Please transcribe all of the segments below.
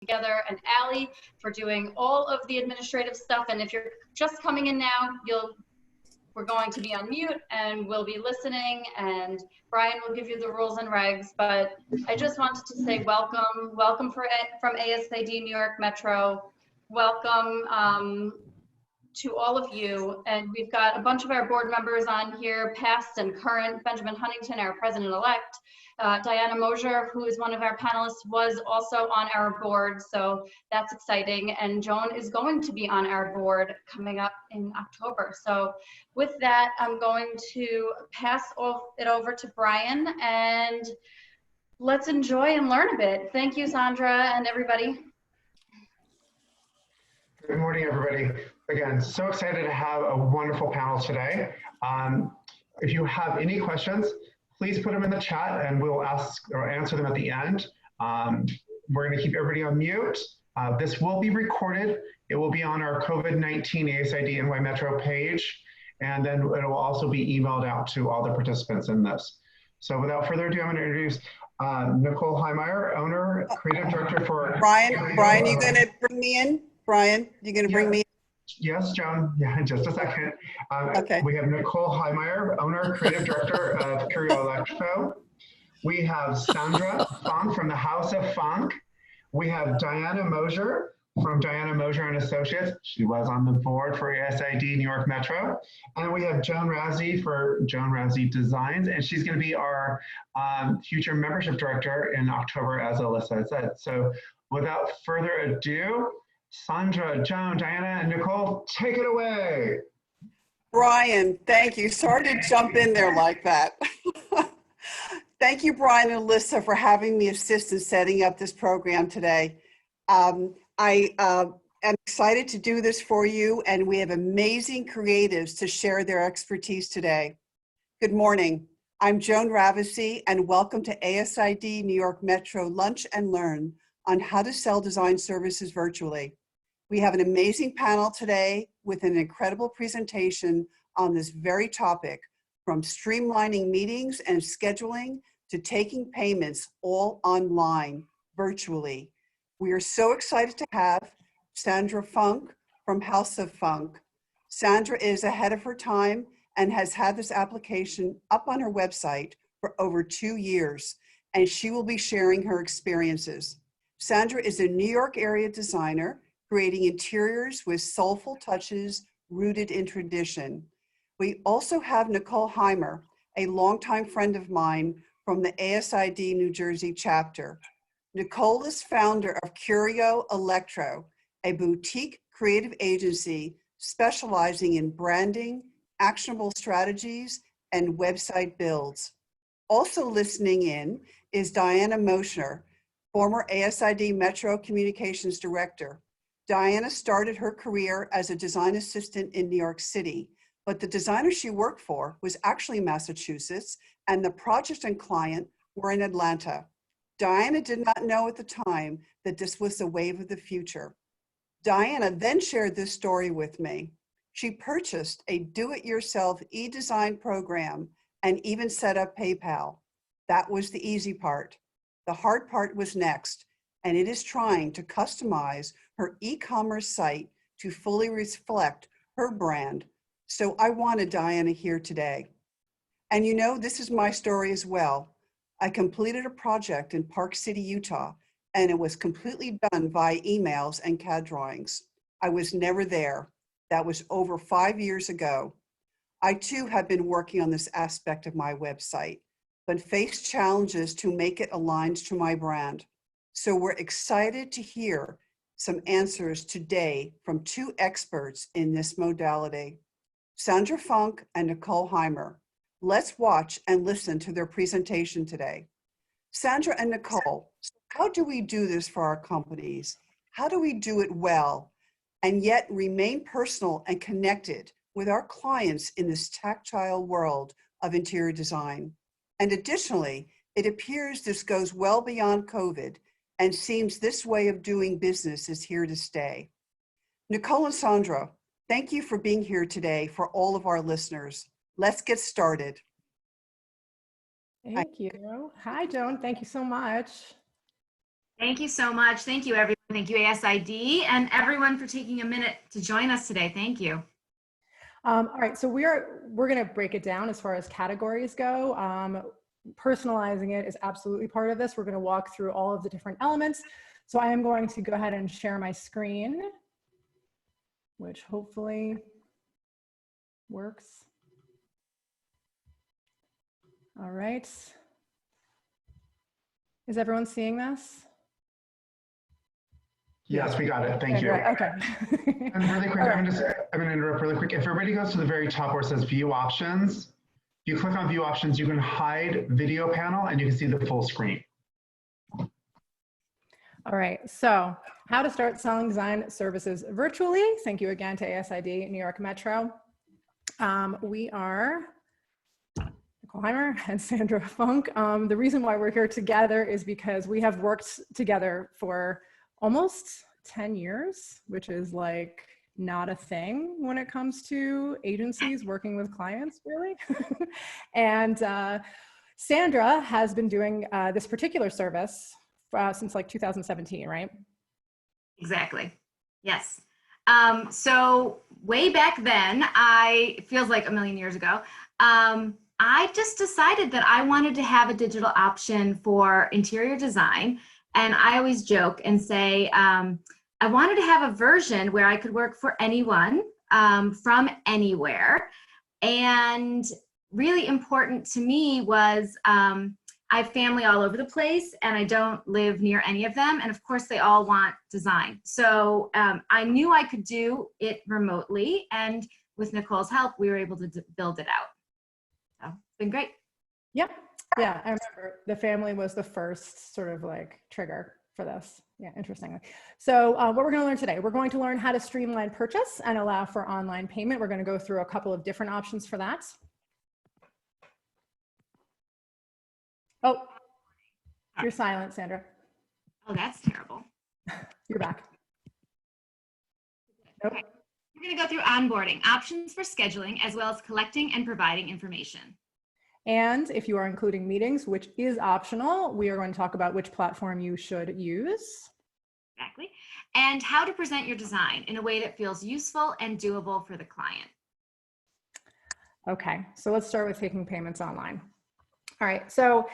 together, and Allie for doing all of the administrative stuff. And if you're just coming in now, we're going to be on mute and we'll be listening, and Brian will give you the rules and regs. But I just wanted to say welcome from ASID New York Metro. Welcome to all of you. And we've got a bunch of our board members on here, past and current. Benjamin Huntington, our president-elect. Diana Mosher, who is one of our panelists, was also on our board, so that's exciting. And JOAN is going to be on our board coming up in October. So with that, I'm going to pass it over to Brian, and let's enjoy and learn a bit. Thank you, Sandra, and everybody. Good morning, everybody. Again, so excited to have a wonderful panel today. If you have any questions, please put them in the chat and we'll ask or answer them at the end. We're going to keep everybody on mute. This will be recorded. It will be on our COVID-19 ASID NY Metro page, and then it will also be emailed out to all the participants in this. So without further ado, I'm going to introduce NICOLE HEYMER, owner, creative director for— Brian, you going to bring me in? Brian, you going to bring me in? Yes, Joan. Yeah, in just a second. Okay. We have NICOLE HEYMER, owner, creative director of Curio Electro. We have Sandra Funk from the House of Funk. We have Diana Mosher from Diana Mosher and Associates. She was on the board for ASID New York Metro. And we have JOAN RAVASY for JOAN RAVASY Designs, and she's going to be our future membership director in October, as Alyssa said. So without further ado, Sandra, Joan, Diana, and NICOLE, take it away. Brian, thank you. Sorry to jump in there like that. Thank you, Brian and Alyssa, for having me assist in setting up this program today. I am excited to do this for you, and we have amazing creatives to share their expertise today. Good morning. I'm JOAN RAVASY, and welcome to ASID New York Metro Lunch and Learn on how to sell design services virtually. We have an amazing panel today with an incredible presentation on this very topic, from streamlining meetings and scheduling to taking payments all online, virtually. We are so excited to have Sandra Funk from House of Funk. Sandra is ahead of her time and has had this application up on her website for over 2 years, and she will be sharing her experiences. Sandra is a New York area designer, creating interiors with soulful touches rooted in tradition. We also have NICOLE HEYMER, a longtime friend of mine from the ASID New Jersey chapter. NICOLE is founder of Curio Electro, a boutique creative agency specializing in branding, actionable strategies, and website builds. Also listening in is Diana Mosher, former ASID Metro Communications Director. Diana started her career as a design assistant in New York City, but the designer she worked for was actually Massachusetts, and the project and client were in Atlanta. Diana did not know at the time that this was the wave of the future. Diana then shared this story with me. She purchased a do-it-yourself e-design program and even set up PayPal. That was the easy part. The hard part was next, and it is trying to customize her e-commerce site to fully reflect her brand. So I wanted Diana here today. And you know, this is my story as well. I completed a project in Park City, Utah, and it was completely done via emails and CAD drawings. I was never there. That was over 5 years ago. I too have been working on this aspect of my website, but faced challenges to make it aligned to my brand. So we're excited to hear some answers today from 2 experts in this modality, Sandra Funk and NICOLE HEYMER. Let's watch and listen to their presentation today. Sandra and NICOLE, how do we do this for our companies? How do we do it well and yet remain personal and connected with our clients in this tactile world of interior design? And additionally, it appears this goes well beyond COVID and seems this way of doing business is here to stay. NICOLE and Sandra, thank you for being here today for all of our listeners. Let's get started. Thank you. Hi, Joan. Thank you so much. Thank you so much. Thank you, everyone. Thank you, ASID, and everyone for taking a minute to join us today. Thank you. All right, so we're going to break it down as far as categories go. Personalizing it is absolutely part of this. We're going to walk through all of the different elements. So I am going to go ahead and share my screen, which hopefully works. All right. Is everyone seeing this? Yes, we got it. Thank you. Okay. And really quick, All right. I'm going to interrupt really quick. If everybody goes to the very top where it says View Options, you click on View Options, you can hide Video Panel, and you can see the full screen. All right, so how to start selling design services virtually. Thank you again to ASID New York Metro. We are NICOLE HEYMER and Sandra Funk. The reason why we're here together is because we have worked together for almost 10 years, which is like not a thing when it comes to agencies working with clients, really. And Sandra has been doing this particular service since like 2017, right? Exactly. Yes. So way back then, it feels like a million years ago, I just decided that I wanted to have a digital option for interior design. And I always joke and say, I wanted to have a version where I could work for anyone from anywhere. And really important to me was I have family all over the place and I don't live near any of them. And of course they all want design. So I knew I could do it remotely. And with Nicole's help, we were able to build it out. So it's been great. Yep. Yeah, I remember the family was the first sort of like trigger for this. Yeah, interestingly. So what we're going to learn today, we're going to learn how to streamline purchase and allow for online payment. We're going to go through a couple of different options for that. Oh, you're silent, Sandra. Oh, that's terrible. You're back. Nope. Okay. We're going to go through onboarding, options for scheduling, as well as collecting and providing information. And if you are including meetings, which is optional, we are going to talk about which platform you should use. Exactly. And how to present your design in a way that feels useful and doable for the client. Okay, so let's start with taking payments online. All right, so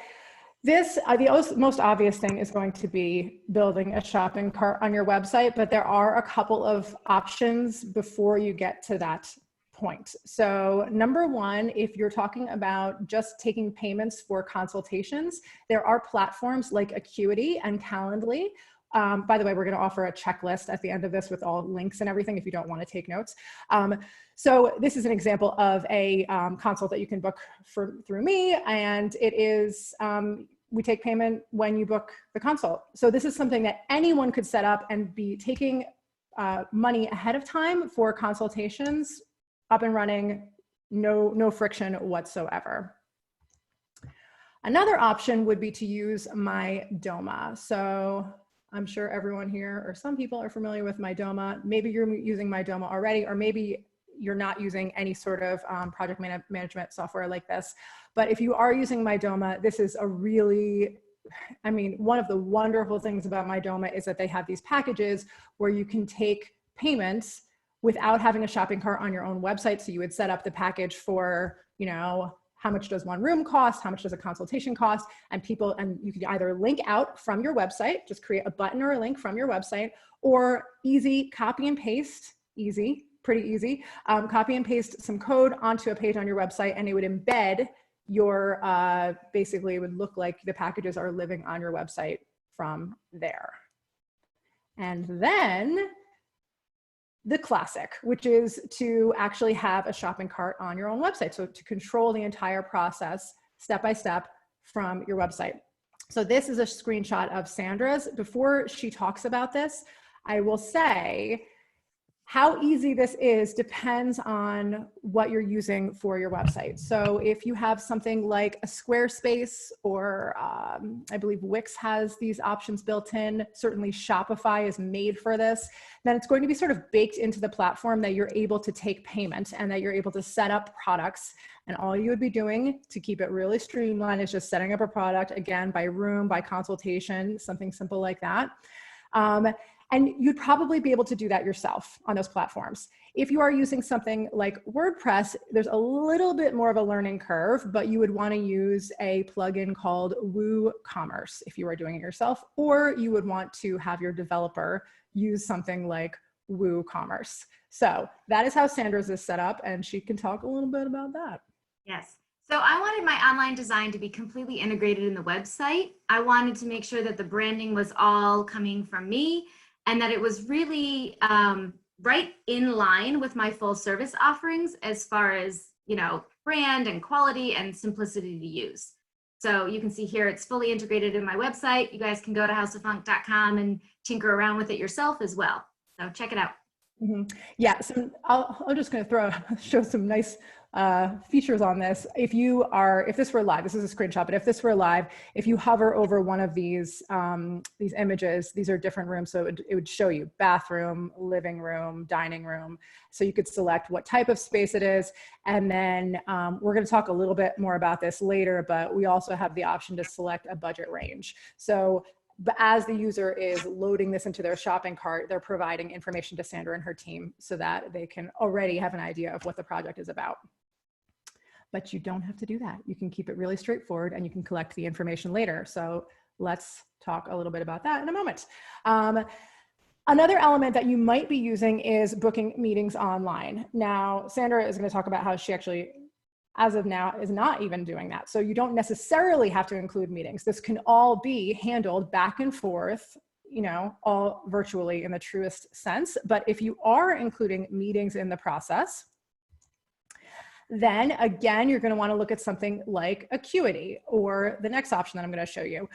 this, the most obvious thing is going to be building a shopping cart on your website, but there are a couple of options before you get to that point. So number one, if you're talking about just taking payments for consultations, there are platforms like Acuity and Calendly. By the way, we're going to offer a checklist at the end of this with all links and everything if you don't want to take notes. So this is an example of a consult that you can book through me, and it is, we take payment when you book the consult. So this is something that anyone could set up and be taking money ahead of time for consultations, up and running, no friction whatsoever. Another option would be to use MyDoma. So I'm sure everyone here, or some people are familiar with MyDoma. Maybe you're using MyDoma already, or maybe you're not using any sort of project management software like this. But if you are using MyDoma, this is a really, I mean, one of the wonderful things about MyDoma is that they have these packages where you can take payments without having a shopping cart on your own website. So you would set up the package for, you know, how much does one room cost? How much does a consultation cost? And you can either link out from your website, just create a button or a link from your website, or easy copy and paste, pretty easy, copy and paste some code onto a page on your website, and it would embed your, basically it would look like the packages are living on your website from there. And then the classic, which is to actually have a shopping cart on your own website. So to control the entire process step by step from your website. So this is a screenshot of Sandra's. Before she talks about this, I will say how easy this is depends on what you're using for your website. So if you have something like a Squarespace, or I believe Wix has these options built in, certainly Shopify is made for this, then it's going to be sort of baked into the platform that you're able to take payment and that you're able to set up products. And all you would be doing to keep it really streamlined is just setting up a product, again, by room, by consultation, something simple like that. And you'd probably be able to do that yourself on those platforms. If you are using something like WordPress, there's a little bit more of a learning curve, but you would want to use a plugin called WooCommerce if you are doing it yourself, or you would want to have your developer use something like WooCommerce. So that is how Sandra's is set up, and she can talk a little bit about that. Yes. So I wanted my online design to be completely integrated in the website. I wanted to make sure that the branding was all coming from me and that it was really right in line with my full service offerings as far as, you know, brand and quality and simplicity to use. So you can see here, it's fully integrated in my website. You guys can go to houseoffunk.com and tinker around with it yourself as well. So check it out. Mm-hmm. Yeah, so I'm just going to show some nice features on this. If this were live, this is a screenshot, but if this were live, if you hover over one of these images, these are different rooms. So it would show you bathroom, living room, dining room. So you could select what type of space it is. And then we're going to talk a little bit more about this later, but we also have the option to select a budget range. So but as the user is loading this into their shopping cart, they're providing information to Sandra and her team so that they can already have an idea of what the project is about. But you don't have to do that. You can keep it really straightforward and you can collect the information later. So let's talk a little bit about that in a moment. Another element that you might be using is booking meetings online. Now, Sandra is going to talk about how she actually, as of now, is not even doing that. So you don't necessarily have to include meetings. This can all be handled back and forth, you know, all virtually in the truest sense. But if you are including meetings in the process, then again, you're going to want to look at something like Acuity or the next option that I'm going to show you.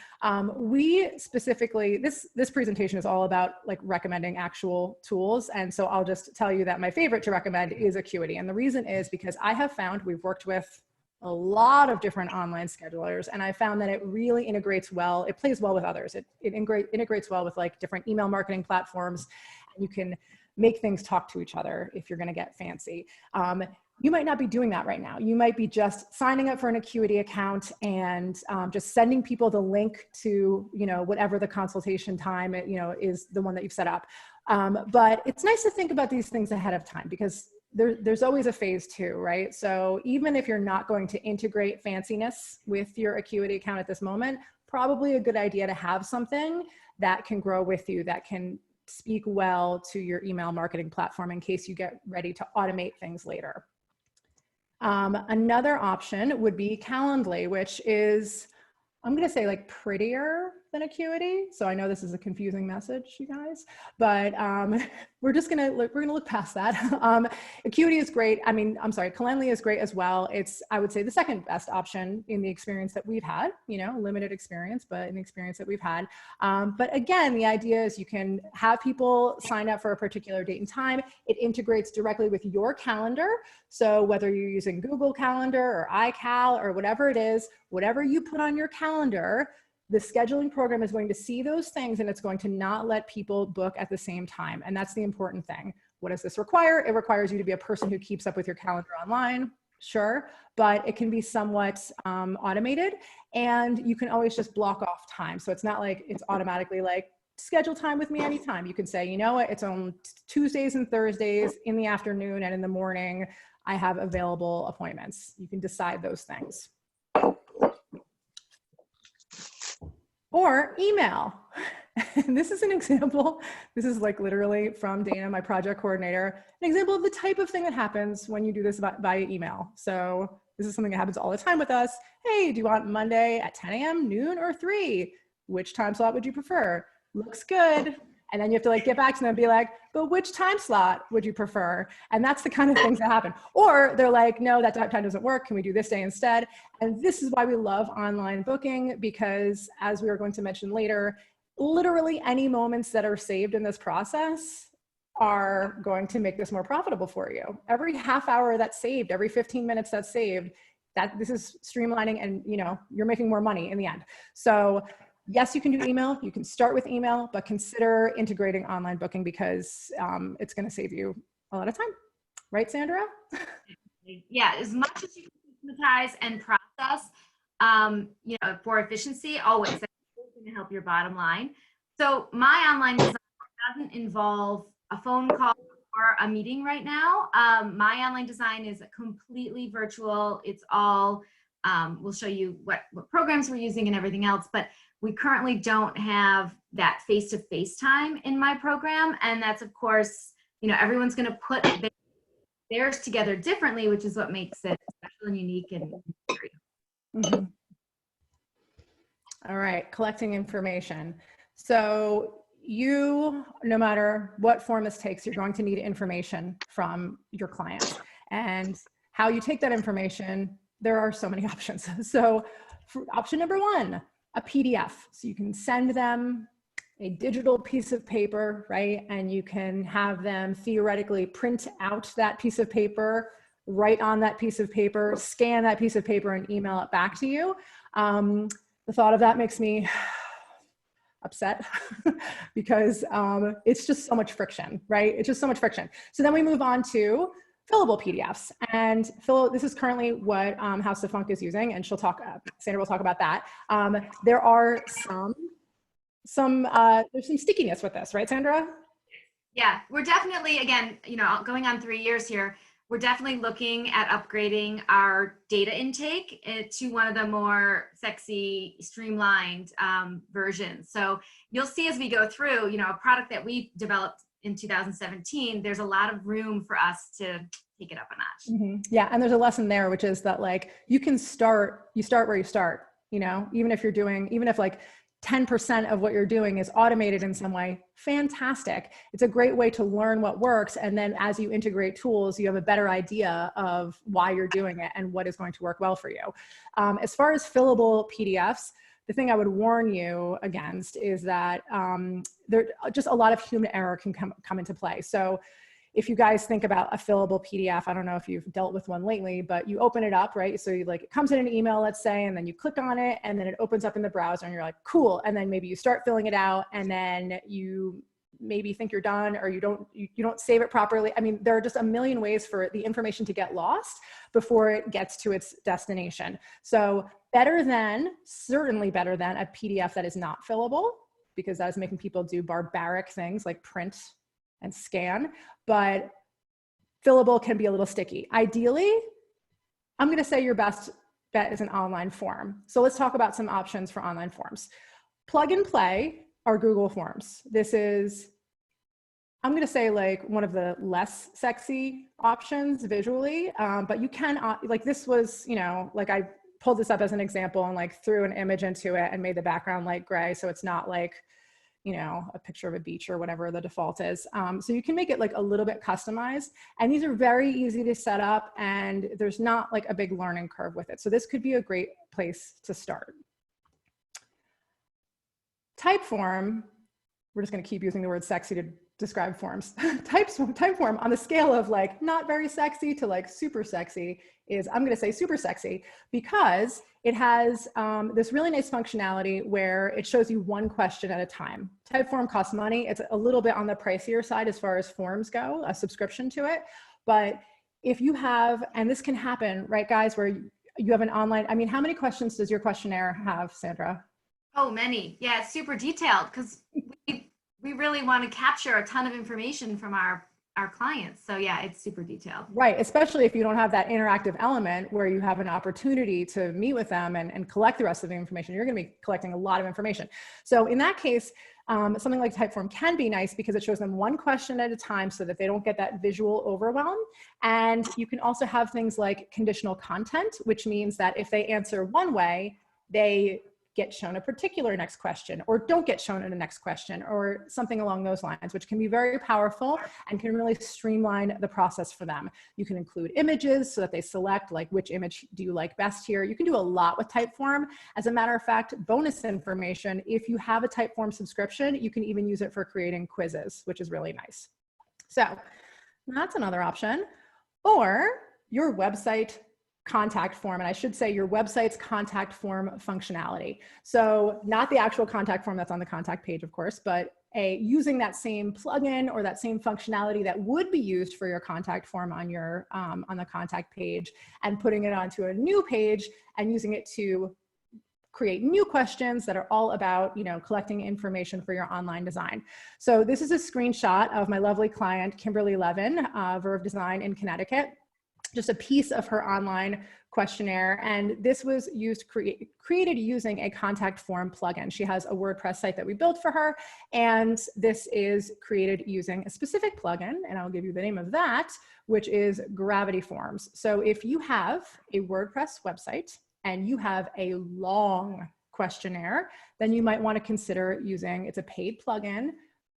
We specifically, this presentation is all about like recommending actual tools. And so I'll just tell you that my favorite to recommend is Acuity. And the reason is because I have found we've worked with a lot of different online schedulers, and I found that it really integrates well. It plays well with others. It integrates well with like different email marketing platforms. And you can make things talk to each other if you're going to get fancy. You might not be doing that right now. You might be just signing up for an Acuity account and just sending people the link to, you know, whatever the consultation time, you know, is the one that you've set up. But it's nice to think about these things ahead of time because there's always a phase two, right? So even if you're not going to integrate fanciness with your Acuity account at this moment, probably a good idea to have something that can grow with you, that can speak well to your email marketing platform in case you get ready to automate things later. Another option would be Calendly, which is, I'm going to say like prettier than Acuity. So I know this is a confusing message, you guys, but we're going to look past that. Acuity is great. I mean, I'm sorry, Calendly is great as well. It's, I would say, the second best option in the experience that we've had, you know, limited experience, but in the experience that we've had. But again, the idea is you can have people sign up for a particular date and time. It integrates directly with your calendar. So whether you're using Google Calendar or iCal or whatever it is, whatever you put on your calendar, the scheduling program is going to see those things and it's going to not let people book at the same time. And that's the important thing. What does this require? It requires you to be a person who keeps up with your calendar online, sure, but it can be somewhat automated and you can always just block off time. So it's not like it's automatically like, schedule time with me anytime. You can say, you know what, it's on Tuesdays and Thursdays in the afternoon and in the morning, I have available appointments. You can decide those things. Or email. This is an example. This is like literally from Dana, my project coordinator, an example of the type of thing that happens when you do this via email. So this is something that happens all the time with us. Hey, do you want Monday at 10 a.m., noon, or 3? Which time slot would you prefer? Looks good. And then you have to like get back to them and be like, but which time slot would you prefer? And that's the kind of things that happen. Or they're like, no, that time doesn't work. Can we do this day instead? And this is why we love online booking, because as we are going to mention later, literally any moments that are saved in this process are going to make this more profitable for you. Every half hour that's saved, every 15 minutes that's saved, this is streamlining and, you know, you're making more money in the end. So yes, you can do email. You can start with email, but consider integrating online booking because it's going to save you a lot of time. Right, Sandra? Yeah, as much as you can systematize and process, you know, for efficiency, always that's going to help your bottom line. So my online design doesn't involve a phone call or a meeting right now. My online design is completely virtual. It's all, we'll show you what programs we're using and everything else, but we currently don't have that face-to-face time in my program. And that's, of course, you know, everyone's going to put theirs together differently, which is what makes it special and unique and great. Mm-hmm. All right, collecting information. So you, no matter what form this takes, you're going to need information from your clients. And how you take that information, there are so many options. So option number one, a PDF. So you can send them a digital piece of paper, right? And you can have them theoretically print out that piece of paper, write on that piece of paper, scan that piece of paper, and email it back to you. The thought of that makes me upset because it's just so much friction, right? It's just so much friction. So then we move on to fillable PDFs. And this is currently what House of Funk is using, and she'll talk, Sandra will talk about that. There are there's some stickiness with this, right, Sandra? Yeah, we're definitely, again, you know, going on 3 years here, we're definitely looking at upgrading our data intake to one of the more sexy, streamlined versions. So you'll see as we go through, you know, a product that we developed in 2017, there's a lot of room for us to take it up a notch. Mm-hmm. Yeah, and there's a lesson there, which is that like you start where you start, you know, even if like 10% of what you're doing is automated in some way, fantastic. It's a great way to learn what works. And then as you integrate tools, you have a better idea of why you're doing it and what is going to work well for you. As far as fillable PDFs, the thing I would warn you against is that there just a lot of human error can come into play. So if you guys think about a fillable PDF, I don't know if you've dealt with one lately, but you open it up, right? So it comes in an email, let's say, and then you click on it and then it opens up in the browser and you're like, cool. And then maybe you start filling it out and then you maybe think you're done or you don't save it properly. I mean, there are just a million ways for the information to get lost before it gets to its destination. So certainly better than a PDF that is not fillable, because that is making people do barbaric things like print and scan, but fillable can be a little sticky. Ideally, I'm going to say your best bet is an online form. So let's talk about some options for online forms. Plug and play are Google Forms. This is, I'm going to say like one of the less sexy options visually, but you can, like this was, you know, like I pulled this up as an example and like threw an image into it and made the background light gray. So it's not like, you know, a picture of a beach or whatever the default is. So you can make it like a little bit customized, and these are very easy to set up and there's not like a big learning curve with it. So this could be a great place to start. Typeform, we're just gonna keep using the word sexy to describe forms. Typeform on the scale of like not very sexy to like super sexy is, I'm gonna say super sexy, because it has this really nice functionality where it shows you one question at a time. Typeform costs money. It's a little bit on the pricier side as far as forms go, a subscription to it. But if you have, and this can happen, right guys, where you have an online, I mean, how many questions does your questionnaire have, Sandra? Oh, many. Yeah, it's super detailed because we really want to capture a ton of information from our clients. So yeah, it's super detailed. Right, especially if you don't have that interactive element where you have an opportunity to meet with them and collect the rest of the information. You're going to be collecting a lot of information. So in that case, something like Typeform can be nice because it shows them one question at a time so that they don't get that visual overwhelm. And you can also have things like conditional content, which means that if they answer one way, they get shown a particular next question or don't get shown in a next question or something along those lines, which can be very powerful and can really streamline the process for them. You can include images so that they select like which image do you like best here. You can do a lot with Typeform. As a matter of fact, bonus information, if you have a Typeform subscription, you can even use it for creating quizzes, which is really nice. So that's another option. Or your website contact form, and I should say your website's contact form functionality. So not the actual contact form that's on the contact page, of course, but using that same plugin or that same functionality that would be used for your contact form on your on the contact page and putting it onto a new page and using it to create new questions that are all about, collecting information for your online design. So this is a screenshot of my lovely client, Kimberly Levin, Verve Design in Connecticut. Just a piece of her online questionnaire. And this was created using a contact form plugin. She has a WordPress site that we built for her. And this is created using a specific plugin. And I'll give you the name of that, which is Gravity Forms. So if you have a WordPress website and you have a long questionnaire, then you might want to consider using, it's a paid plugin,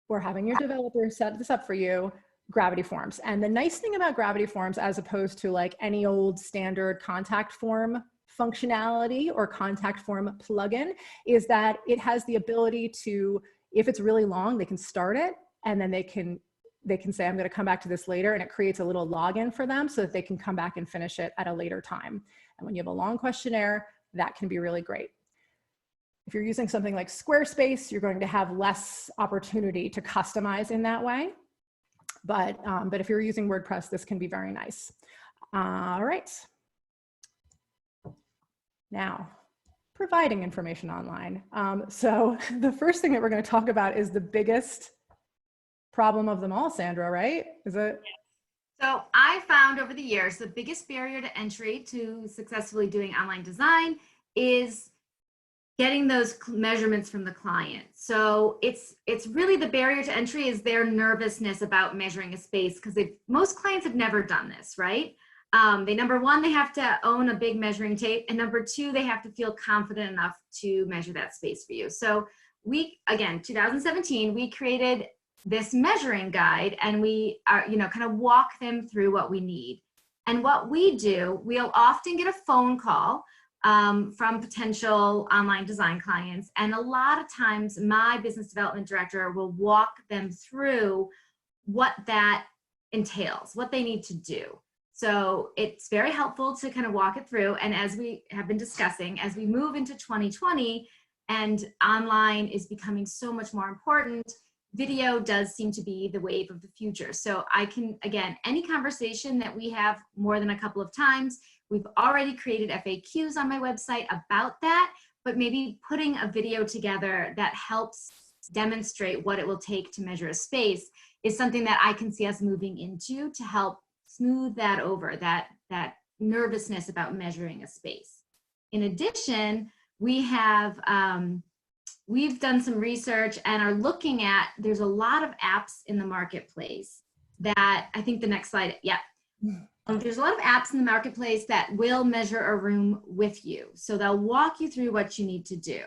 or having your developer set this up for you, Gravity Forms. And the nice thing about Gravity Forms, as opposed to like any old standard contact form functionality or contact form plugin, is that it has the ability to, if it's really long, they can start it and then they can say, I'm going to come back to this later, and it creates a little login for them so that they can come back and finish it at a later time. And when you have a long questionnaire, that can be really great. If you're using something like Squarespace, you're going to have less opportunity to customize in that way. But if you're using WordPress, this can be very nice. All right. Now, providing information online. So the first thing that we're going to talk about is the biggest problem of them all, Sandra, right? Is it? So I found over the years, the biggest barrier to entry to successfully doing online design is getting those measurements from the client. So it's really the barrier to entry is their nervousness about measuring a space, because most clients have never done this, right? Number one, they have to own a big measuring tape, and number two, they have to feel confident enough to measure that space for you. So again, 2017, we created this measuring guide, and we are, kind of walk them through what we need. And what we do, we'll often get a phone call from potential online design clients. And a lot of times my business development director will walk them through what that entails, what they need to do. So it's very helpful to kind of walk it through. And as we have been discussing, as we move into 2020 and online is becoming so much more important, video does seem to be the wave of the future. So I can, again, any conversation that we have more than a couple of times, we've already created FAQs on my website about that, but maybe putting a video together that helps demonstrate what it will take to measure a space is something that I can see us moving into to help smooth that over, that nervousness about measuring a space. In addition, we've done some research and are looking at, there's a lot of apps in the marketplace that, I think the next slide, yeah. There's a lot of apps in the marketplace that will measure a room with you. So they'll walk you through what you need to do.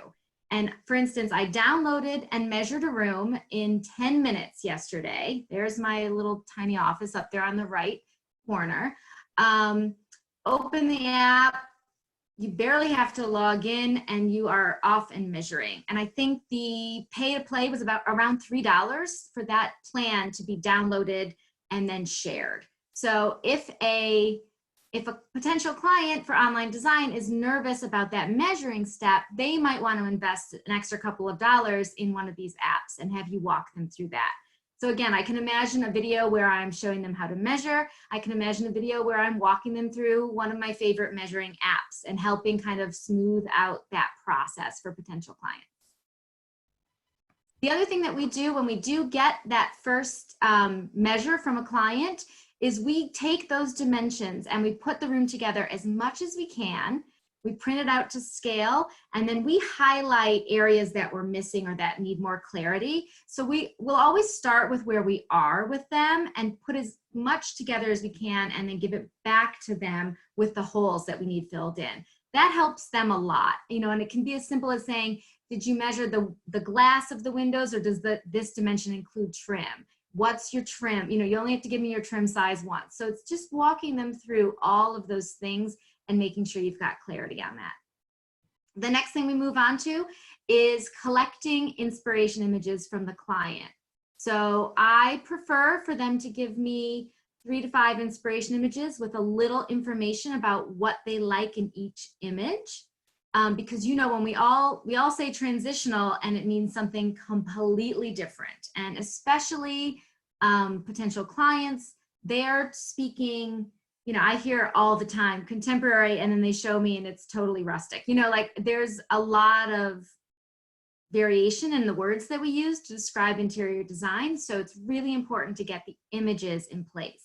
And for instance, I downloaded and measured a room in 10 minutes yesterday. There's my little tiny office up there on the right corner. Open the app, you barely have to log in and you are off and measuring. And I think the pay to play was around $3 for that plan to be downloaded and then shared. So if a potential client for online design is nervous about that measuring step, they might want to invest an extra couple of dollars in one of these apps and have you walk them through that. So again, I can imagine a video where I'm showing them how to measure. I can imagine a video where I'm walking them through one of my favorite measuring apps and helping kind of smooth out that process for potential clients. The other thing that we do when we do get that first measure from a client is we take those dimensions and we put the room together as much as we can. We print it out to scale, and then we highlight areas that we're missing or that need more clarity. So we'll always start with where we are with them and put as much together as we can, and then give it back to them with the holes that we need filled in. That helps them a lot, and it can be as simple as saying, did you measure the glass of the windows, or does this dimension include trim? What's your trim? You only have to give me your trim size once. So it's just walking them through all of those things and making sure you've got clarity on that. The next thing we move on to is collecting inspiration images from the client. So I prefer for them to give me 3 to 5 inspiration images with a little information about what they like in each image. Because when we all say transitional and it means something completely different, and especially potential clients, they're speaking you know, I hear all the time contemporary, and then they show me and it's totally rustic. You know, like there's a lot of variation in the words that we use to describe interior design. So it's really important to get the images in place.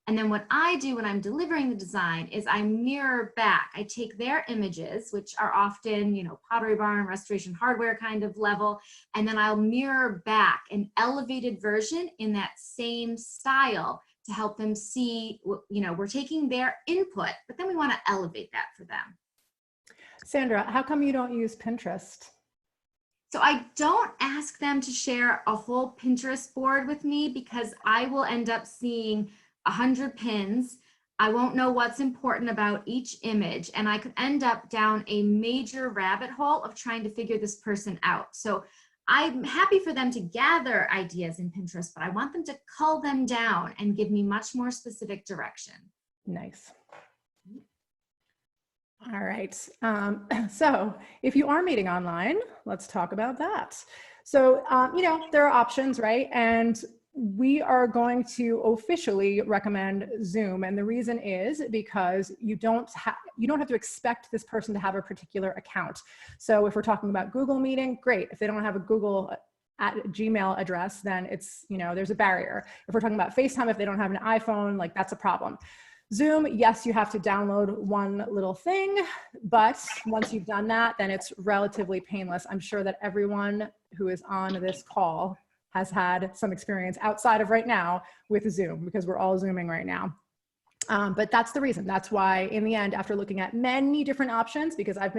And then what I do when I'm delivering the design is I mirror back. I take their images, which are often, you know, Pottery Barn, Restoration Hardware kind of level, and then I'll mirror back an elevated version in that same style to help them see, you know, we're taking their input, but then we want to elevate that for them. Sandra, how come you don't use Pinterest? So I don't ask them to share a whole Pinterest board with me because I will end up seeing 100 pins. I won't know what's important about each image, and I could end up down a major rabbit hole of trying to figure this person out. So I'm happy for them to gather ideas in Pinterest, but I want them to cull them down and give me much more specific direction. Nice. All right. So if you are meeting online, let's talk about that. So, you know, there are options, right? And we are going to officially recommend Zoom. And the reason is because you don't have to expect this person to have a particular account. So if we're talking about Google Meeting, great. If they don't have a Google Gmail address, then it's, you know, there's a barrier. If we're talking about FaceTime, if they don't have an iPhone, like that's a problem. Zoom, yes, you have to download one little thing, but once you've done that, then it's relatively painless. I'm sure that everyone who is on this call has had some experience outside of right now with Zoom, because we're all Zooming right now. But that's the reason. That's why in the end, after looking at many different options, because I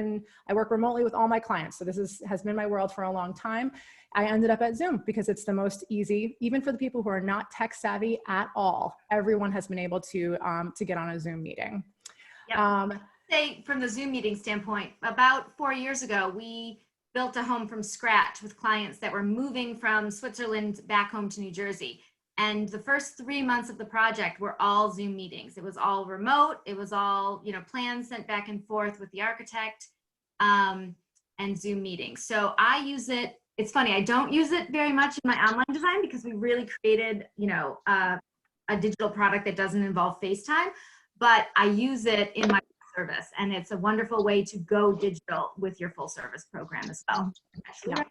work remotely with all my clients, so this has been my world for a long time, I ended up at Zoom because it's the most easy, even for the people who are not tech savvy at all. Everyone has been able to get on a Zoom meeting. Yep. Say from the Zoom meeting standpoint, about 4 years ago, we built a home from scratch with clients that were moving from Switzerland back home to New Jersey. And the first 3 months of the project were all Zoom meetings. It was all remote. It was all, you know, plans sent back and forth with the architect, and Zoom meetings. So I use it. It's funny, I don't use it very much in my online design because we really created, you know, a digital product that doesn't involve FaceTime, but I use it in my service, and it's a wonderful way to go digital with your full service program as well. Yeah.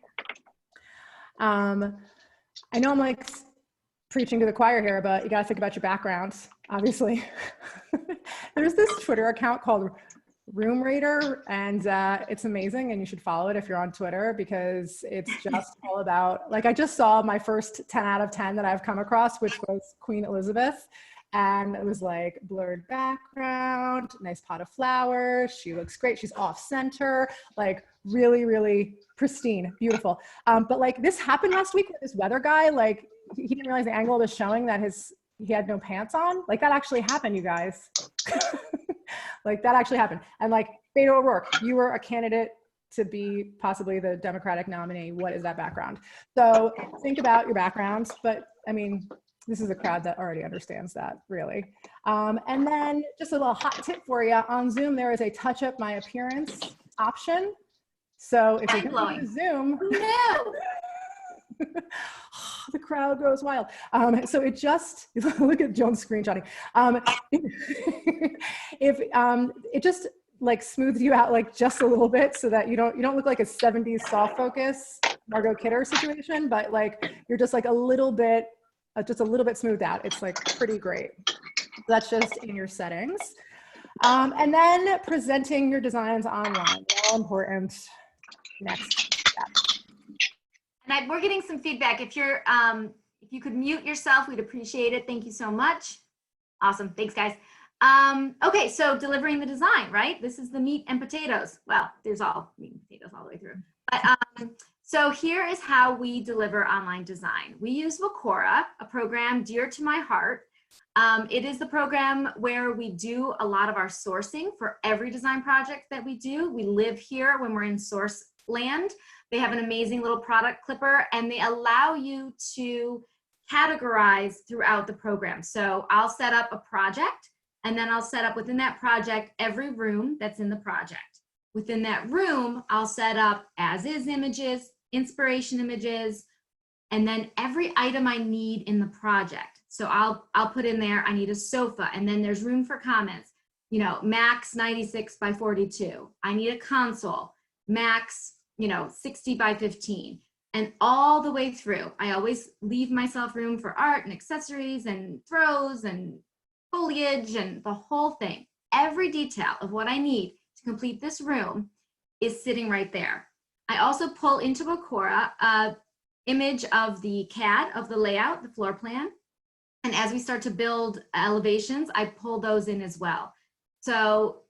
I know I'm like preaching to the choir here, but you got to think about your backgrounds, obviously. There's this Twitter account called Room Rater, and it's amazing, and you should follow it if you're on Twitter, because it's just all about, like, I just saw my first 10 out of 10 that I've come across, which was Queen Elizabeth, and it was like blurred background, nice pot of flowers, she looks great, she's off center, like really, really pristine, beautiful. But like this happened last week with this weather guy, like he didn't realize the angle was showing that he had no pants on. Like that actually happened, you guys. Like that actually happened. And like, Beto O'Rourke, you were a candidate to be possibly the Democratic nominee. What is that background? So think about your backgrounds, but I mean, this is a crowd that already understands that, really. And then just a little hot tip for you, on Zoom, there is a touch up my appearance option. So if you're going to Zoom, no. The crowd goes wild. So it just, look at Joan's screenshotting. It just like smooths you out like just a little bit so that you don't look like a 70s soft focus Margot Kidder situation, but like you're just like a little bit smoothed out. It's like pretty great. So that's just in your settings. And then presenting your designs online, all important. Next step. And we're getting some feedback. If you could mute yourself, we'd appreciate it. Thank you so much. Awesome. Thanks, guys. Okay, so delivering the design, right? This is the meat and potatoes. Well, there's all meat and potatoes all the way through. But so here is how we deliver online design. We use Vocora, a program dear to my heart. It is the program where we do a lot of our sourcing for every design project that we do. We live here when we're in source land. They have an amazing little product clipper, and they allow you to categorize throughout the program. So I'll set up a project, and then I'll set up within that project every room that's in the project. Within that room, I'll set up as-is images, inspiration images, and then every item I need in the project. So I'll put in there, I need a sofa, and then there's room for comments, you know, max 96 by 42. I need a console, max, you know, 60 by 15. And all the way through, I always leave myself room for art and accessories and throws and foliage and the whole thing. Every detail of what I need to complete this room is sitting right there. I also pull into Wacora an image of the CAD of the layout, the floor plan. And as we start to build elevations, I pull those in as well. So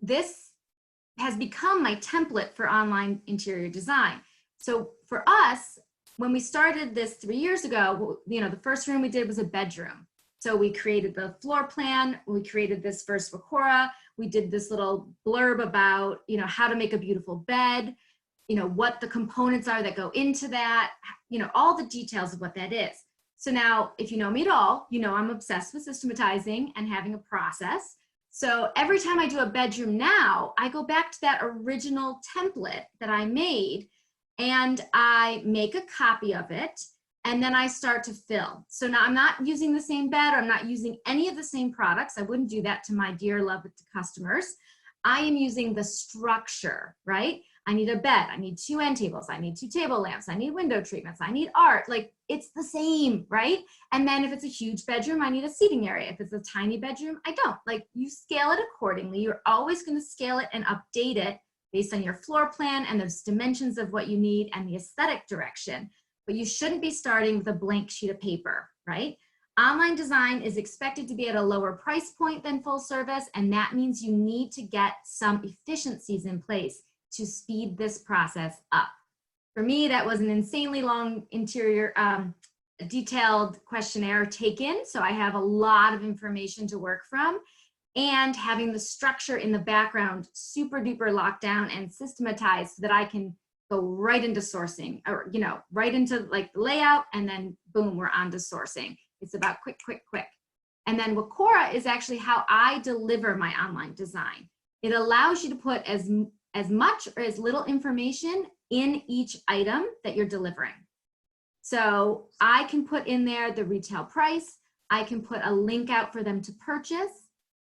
this has become my template for online interior design. So for us, when we started this 3 years ago, you know, the first room we did was a bedroom. So we created the floor plan, we created this first Wacora, we did this little blurb about, you know, how to make a beautiful bed, you know, what the components are that go into that, you know, all the details of what that is. So now, if you know me at all, you know I'm obsessed with systematizing and having a process. So every time I do a bedroom now, I go back to that original template that I made and I make a copy of it, and then I start to fill. So now I'm not using the same bed, or I'm not using any of the same products. I wouldn't do that to my dear loved customers. I am using the structure, right? I need a bed, I need 2 end tables, I need 2 table lamps, I need window treatments, I need art, like it's the same, right? And then if it's a huge bedroom, I need a seating area. If it's a tiny bedroom, I don't. Like, you scale it accordingly. You're always gonna scale it and update it based on your floor plan and those dimensions of what you need and the aesthetic direction. But you shouldn't be starting with a blank sheet of paper, right? Online design is expected to be at a lower price point than full service, and that means you need to get some efficiencies in place to speed this process up. For me, that was an insanely long interior detailed questionnaire taken, so I have a lot of information to work from, and having the structure in the background super duper locked down and systematized so that I can go right into sourcing, or, you know, right into like the layout, and then boom, we're on to sourcing. It's about quick, quick, quick. And then Wacora is actually how I deliver my online design. It allows you to put as much or as little information in each item that you're delivering. So I can put in there the retail price. I can put a link out for them to purchase.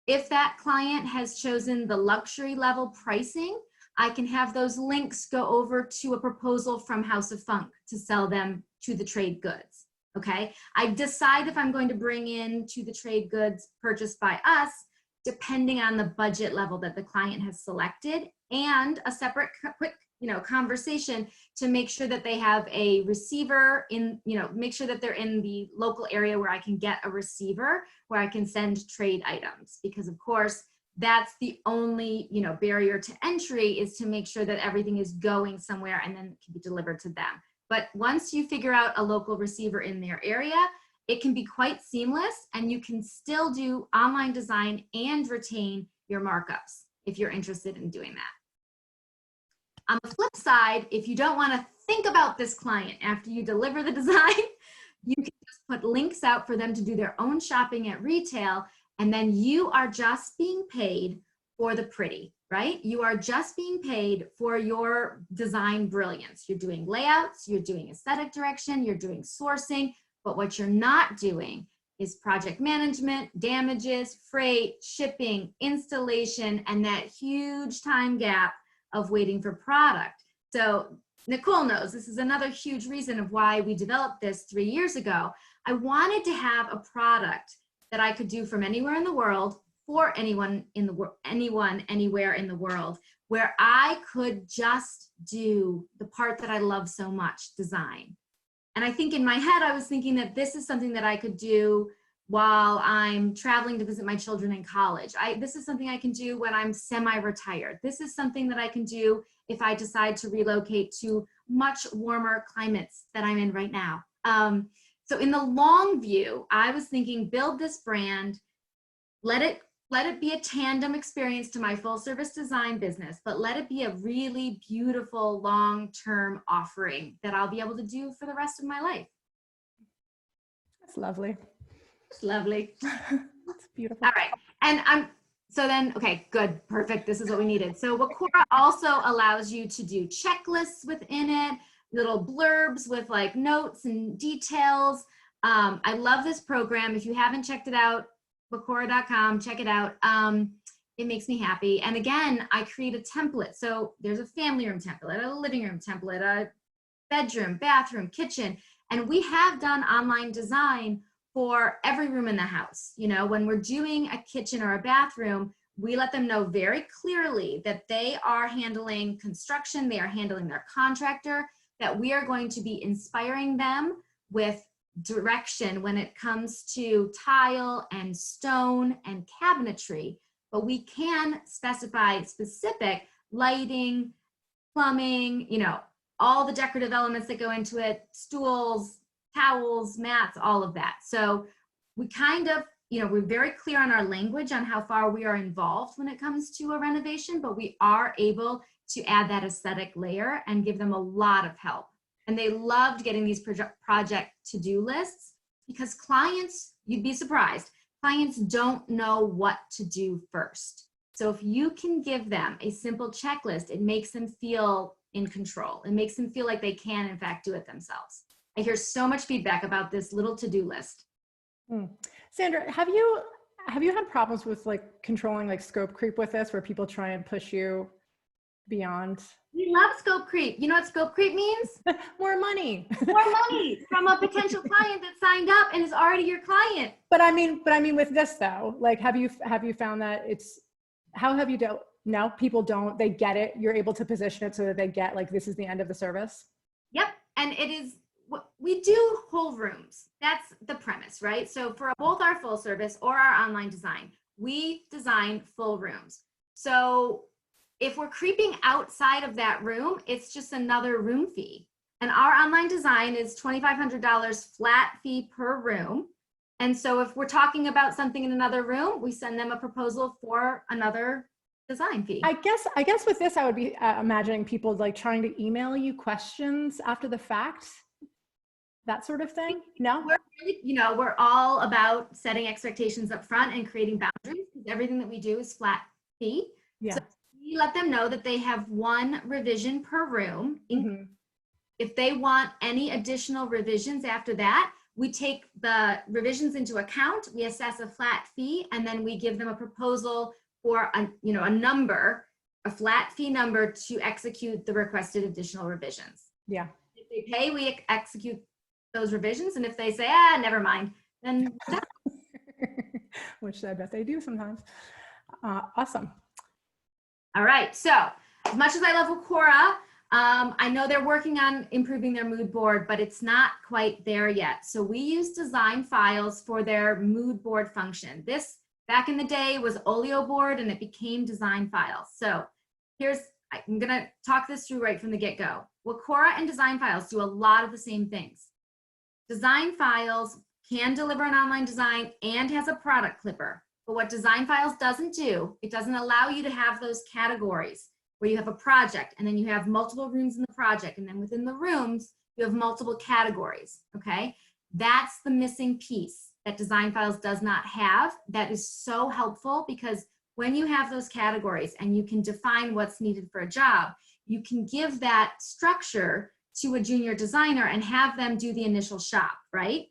If that client has chosen the luxury level pricing, I can have those links go over to a proposal from House of Funk to sell them to the trade goods, okay? I decide if I'm going to bring in to the trade goods purchased by us, depending on the budget level that the client has selected, and a separate quick, you know, conversation to make sure that they have a receiver in, you know, make sure that they're in the local area where I can get a receiver where I can send trade items, because of course that's the only, you know, barrier to entry, is to make sure that everything is going somewhere and then it can be delivered to them. But once you figure out a local receiver in their area, it can be quite seamless, and you can still do online design and retain your markups if you're interested in doing that. On the flip side, if you don't want to think about this client after you deliver the design, you can just put links out for them to do their own shopping at retail, and then you are just being paid for the pretty, right? You are just being paid for your design brilliance. You're doing layouts, you're doing aesthetic direction, you're doing sourcing, but what you're not doing is project management, damages, freight, shipping, installation, and that huge time gap of waiting for product. So Nicole knows this is another huge reason of why we developed this 3 years ago. I wanted to have a product that I could do from anywhere in the world for anyone in the world, anyone, anywhere in the world, where I could just do the part that I love so much, design. And I think in my head, I was thinking that this is something that I could do while I'm traveling to visit my children in college. This is something I can do when I'm semi-retired. This is something that I can do if I decide to relocate to much warmer climates that I'm in right now. So in the long view, I was thinking, build this brand, let it be a tandem experience to my full service design business, but let it be a really beautiful long-term offering that I'll be able to do for the rest of my life. That's lovely. It's lovely. That's beautiful. All right. And okay, good, perfect. This is what we needed. So Wacora also allows you to do checklists within it. little blurbs with like notes and details. I love this program. If you haven't checked it out, wacora.com, check it out. It makes me happy. And again, I create a template. So there's a family room template, a living room template, a bedroom, bathroom, kitchen. And we have done online design for every room in the house. You know, when we're doing a kitchen or a bathroom, we let them know very clearly that they are handling construction, they are handling their contractor, that we are going to be inspiring them with direction when it comes to tile and stone and cabinetry. But we can specify specific lighting, plumbing, you know, all the decorative elements that go into it, stools, towels, mats, all of that. So we kind of, you know, we're very clear on our language on how far we are involved when it comes to a renovation, but we are able to add that aesthetic layer and give them a lot of help. And they loved getting these project to-do lists because clients, you'd be surprised, clients don't know what to do first. So if you can give them a simple checklist, it makes them feel in control. It makes them feel like they can, in fact, do it themselves. I hear so much feedback about this little to-do list. Sandra, have you had problems with like controlling like scope creep with this, where people try and push you beyond? We love scope creep. You know what scope creep means? More money. More money from a potential client that signed up and is already your client. But I mean with this though, like have you found that how have you dealt? No, people don't, they get it. You're able to position it so that they get like, this is the end of the service. Yep. And it is, we do whole rooms. That's the premise, right? So for both our full service or our online design, we design full rooms. So if we're creeping outside of that room, it's just another room fee. And our online design is $2,500 flat fee per room. And so if we're talking about something in another room, we send them a proposal for another design fee. I guess with this, I would be imagining people like trying to email you questions after the fact, that sort of thing. No, we're really, you know, we're all about setting expectations up front and creating boundaries because everything that we do is flat fee. Yeah. So we let them know that they have one revision per room. Mm-hmm. If they want any additional revisions after that, we take the revisions into account, we assess a flat fee, and then we give them a proposal for a number, a flat fee number to execute the requested additional revisions. Yeah. If they pay, we execute those revisions, and if they say, never mind, then which I bet they do sometimes. Awesome. All right, so as much as I love Wacora, I know they're working on improving their mood board, but it's not quite there yet. So we use design files for their mood board function. This, back in the day, was Oleo board, and it became design files. So I'm gonna talk this through right from the get-go. Wacora and design files do a lot of the same things. Design files can deliver an online design and has a product clipper. But what design files doesn't do, it doesn't allow you to have those categories where you have a project and then you have multiple rooms in the project, and then within the rooms, you have multiple categories, okay? That's the missing piece that design files does not have. That is so helpful because when you have those categories and you can define what's needed for a job, you can give that structure to a junior designer and have them do the initial shop, right?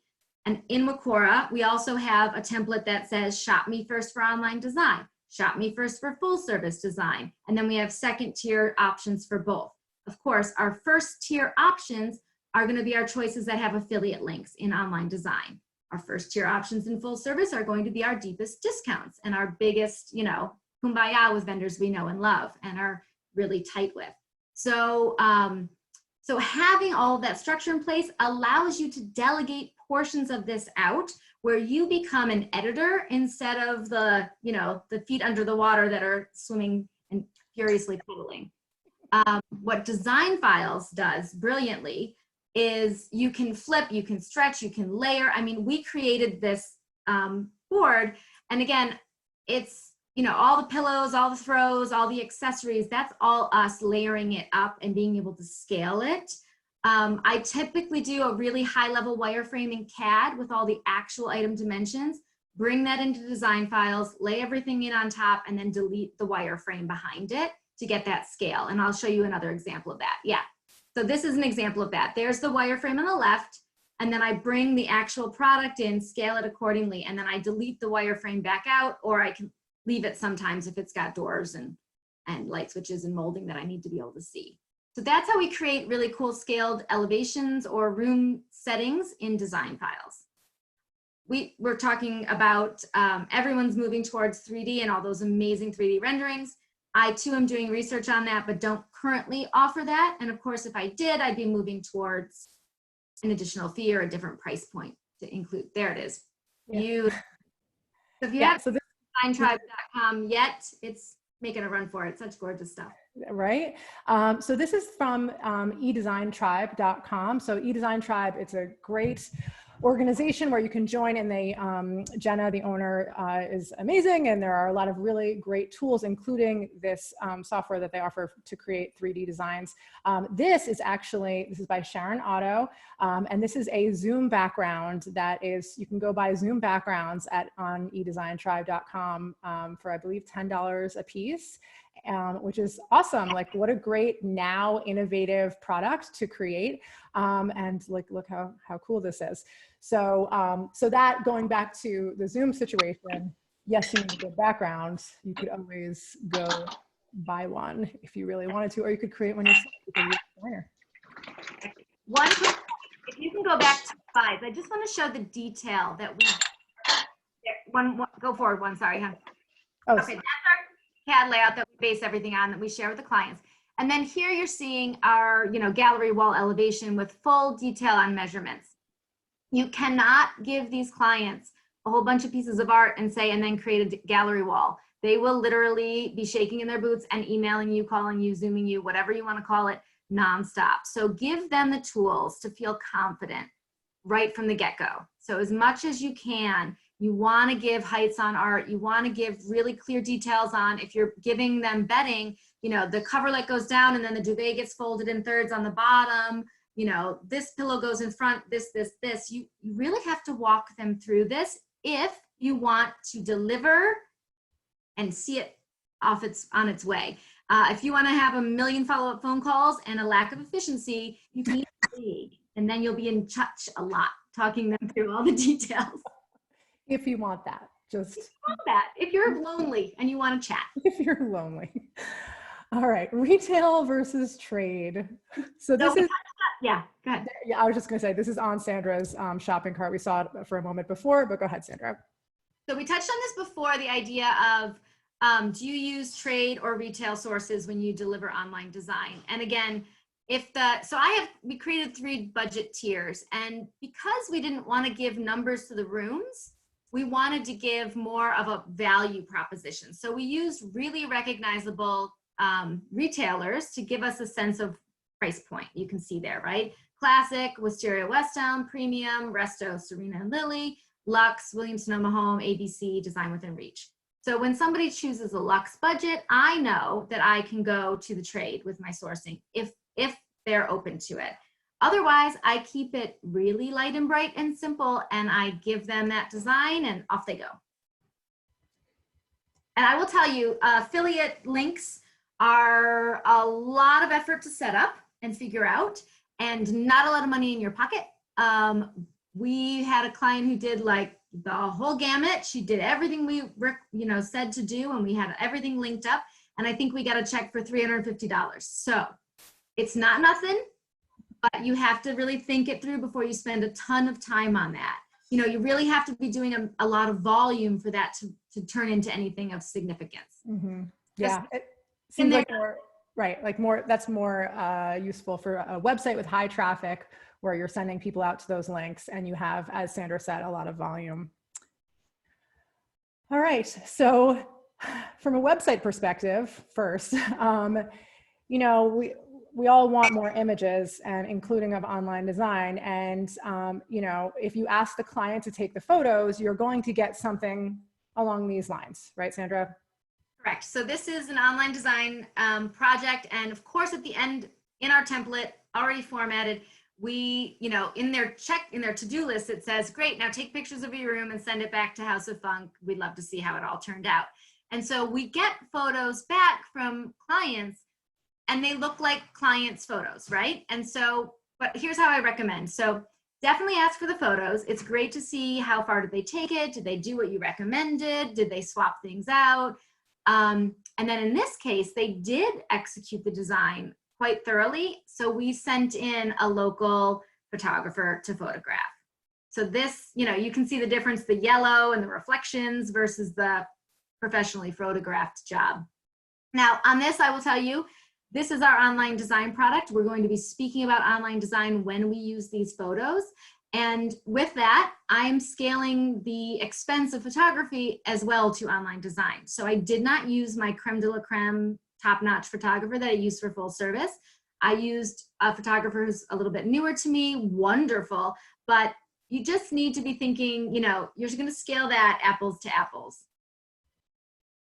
And in Wacora, we also have a template that says, shop me first for online design, shop me first for full service design. And then we have second tier options for both. Of course, our first tier options are gonna be our choices that have affiliate links in online design. Our first tier options in full service are going to be our deepest discounts and our biggest, kumbaya with vendors we know and love and are really tight with. So, so having all of that structure in place allows you to delegate portions of this out where you become an editor instead of the feet under the water that are swimming and furiously paddling. What design files does brilliantly is you can flip, you can stretch, you can layer. I mean, we created this board, and again, it's all the pillows, all the throws, all the accessories, that's all us layering it up and being able to scale it. I typically do a really high level wireframe in CAD with all the actual item dimensions, bring that into design files, lay everything in on top, and then delete the wireframe behind it to get that scale. And I'll show you another example of that. Yeah. So this is an example of that. There's the wireframe on the left, and then I bring the actual product in, scale it accordingly, and then I delete the wireframe back out, or I can leave it sometimes if it's got doors and light switches and molding that I need to be able to see. So that's how we create really cool scaled elevations or room settings in design files. We're talking about everyone's moving towards 3D and all those amazing 3D renderings. I too am doing research on that, but don't currently offer that. And of course, if I did, I'd be moving towards an additional fee or a different price point to include. There it is. Yeah. So if you have designtribe.com yet, it's making a run for it. Such gorgeous stuff. Right. So this is from edesigntribe.com. So eDesignTribe, it's a great organization where you can join, and they, Jenna, the owner, is amazing. And there are a lot of really great tools, including this software that they offer to create 3D designs. This is by Sharon Otto. And this is a Zoom background that is, you can go buy Zoom backgrounds on edesigntribe.com for, I believe, $10 a piece. Which is awesome. Like, what a great now innovative product to create. And like, look how cool this is. So, so that, going back to the Zoom situation, yes, you need a good background. You could always go buy one if you really wanted to, or you could create one yourself. One quick, if you can go back to slides, I just want to show the detail that go forward one, sorry. Huh? Oh, okay, that's our CAD layout that we base everything on, that we share with the clients. And then here you're seeing our, gallery wall elevation with full detail on measurements. You cannot give these clients a whole bunch of pieces of art and then create a gallery wall. They will literally be shaking in their boots and emailing you, calling you, Zooming you, whatever you want to call it, nonstop. So give them the tools to feel confident right from the get-go. So as much as you can, you want to give heights on art. You want to give really clear details on, if you're giving them bedding, the coverlet goes down and then the duvet gets folded in thirds on the bottom. This pillow goes in front, this. You really have to walk them through this if you want to deliver and see it on its way. If you want to have a million follow-up phone calls and a lack of efficiency, you can lead, and then you'll be in touch a lot, talking them through all the details. If you want that, if you're lonely and you want to chat. If you're lonely. All right, retail versus trade. So this is, yeah, go ahead. Yeah, I was just gonna say, this is on Sandra's shopping cart. We saw it for a moment before, but go ahead, Sandra. So we touched on this before, the idea of, do you use trade or retail sources when you deliver online design? And again, we created 3 budget tiers, and because we didn't want to give numbers to the rooms, we wanted to give more of a value proposition. So we used really recognizable retailers to give us a sense of price point. You can see there, right? Classic, Wisteria Westtown, Premium, Resto, Serena and Lily, Luxe, Williams-Sonoma Home, ABC, Design Within Reach. So when somebody chooses a Luxe budget, I know that I can go to the trade with my sourcing if they're open to it. Otherwise, I keep it really light and bright and simple, and I give them that design and off they go. And I will tell you, affiliate links are a lot of effort to set up and figure out, and not a lot of money in your pocket. We had a client who did like the whole gamut. She did everything we said to do, and we had everything linked up. And I think we got a check for $350. So it's not nothing, but you have to really think it through before you spend a ton of time on that. You really have to be doing a lot of volume for that to turn into anything of significance. Mm-hmm. Yeah, it seems like more, right, like more, that's more useful for a website with high traffic where you're sending people out to those links and you have, as Sandra said, a lot of volume. All right, so from a website perspective first, we all want more images, and including of online design. And, if you ask the client to take the photos, you're going to get something along these lines, right, Sandra? Correct. So this is an online design project. And of course, at the end, in our template, already formatted, we, in their to-do list, it says, great, now take pictures of your room and send it back to House of Funk. We'd love to see how it all turned out. And so we get photos back from clients and they look like clients' photos, right? And so, but here's how I recommend. So definitely ask for the photos. It's great to see how far did they take it? Did they do what you recommended? Did they swap things out? And then in this case, they did execute the design quite thoroughly. So we sent in a local photographer to photograph. So this, you know, you can see the difference, the yellow and the reflections versus the professionally photographed job. Now on this, I will tell you, this is our online design product. We're going to be speaking about online design when we use these photos. And with that, I'm scaling the expense of photography as well to online design. So I did not use my creme de la creme top-notch photographer that I used for full service. I used a photographer who's a little bit newer to me, wonderful, but you just need to be thinking, you know, you're going to scale that apples to apples.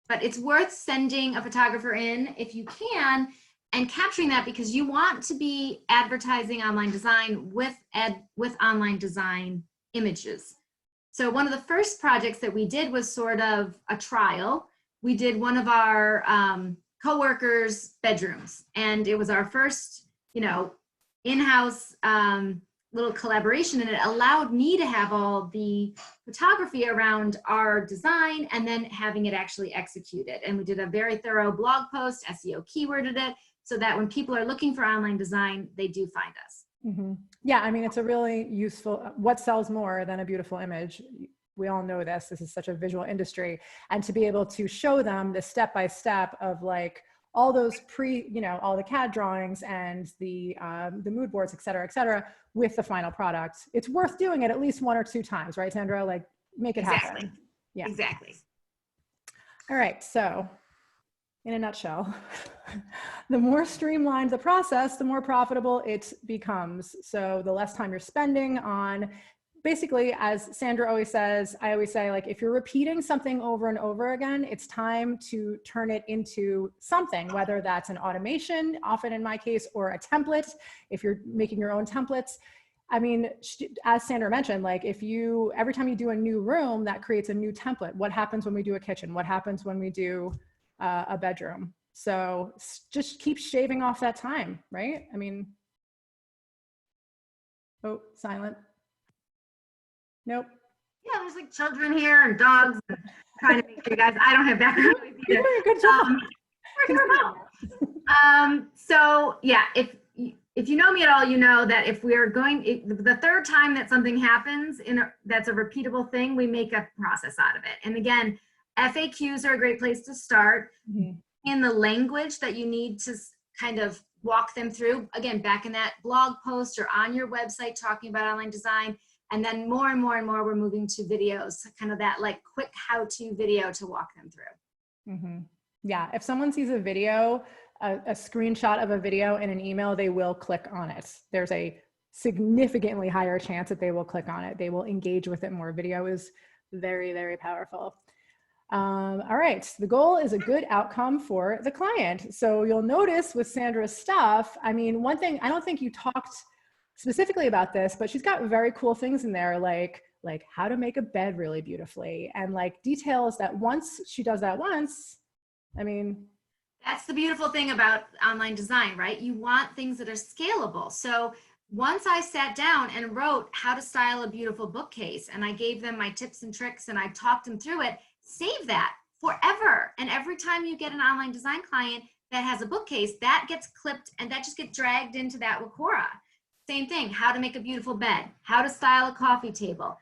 But it's worth sending a photographer in if you can and capturing that, because you want to be advertising online design with online design images. So one of the first projects that we did was sort of a trial. We did one of our coworkers' bedrooms, and it was our first, you know, in-house little collaboration, and it allowed me to have all the photography around our design and then having it actually executed. And we did a very thorough blog post, SEO keyworded it, so that when people are looking for online design, they do find us. Mm-hmm. Yeah, I mean, it's a really useful, what sells more than a beautiful image? We all know this. This is such a visual industry. And to be able to show them the step-by-step of like all those you know, all the CAD drawings and the mood boards, et cetera, with the final product, it's worth doing it at least 1 or 2 times, right, Sandra? Like, make it happen. Yeah. Exactly. All right, so in a nutshell, the more streamlined the process, the more profitable it becomes. So the less time you're spending on, basically, as Sandra always says, I always say, like, if you're repeating something over and over again, it's time to turn it into something, whether that's an automation, often in my case, or a template, if you're making your own templates. I mean, as Sandra mentioned, like, if you, every time you do a new room, that creates a new template. What happens when we do a kitchen? What happens when we do a bedroom? So just keep shaving off that time, right? I mean, oh, silent. Nope. Yeah, there's like children here and dogs and trying to make sure you guys, I don't have background noise either. You're doing a good job. So yeah, if you know me at all, you know that if we are going, the third time that something happens that's a repeatable thing, we make a process out of it. And again, FAQs are a great place to start. Mm-hmm. In the language that you need to kind of walk them through, again, back in that blog post or on your website talking about online design. And then more and more and more, we're moving to videos, kind of that like quick how-to video to walk them through. Mm-hmm. Yeah, if someone sees a video, a screenshot of a video in an email, they will click on it. There's a significantly higher chance that they will click on it. They will engage with it more. Video is very, very powerful. All right, the goal is a good outcome for the client. So you'll notice with Sandra's stuff, I mean, one thing, I don't think you talked specifically about this, but she's got very cool things in there, like how to make a bed really beautifully, and like details that once she does that once, I mean. That's the beautiful thing about online design, right? You want things that are scalable. So once I sat down and wrote how to style a beautiful bookcase, and I gave them my tips and tricks and I talked them through it, save that forever. And every time you get an online design client that has a bookcase, that gets clipped and that just gets dragged into that Wacora. Same thing, how to make a beautiful bed, how to style a coffee table,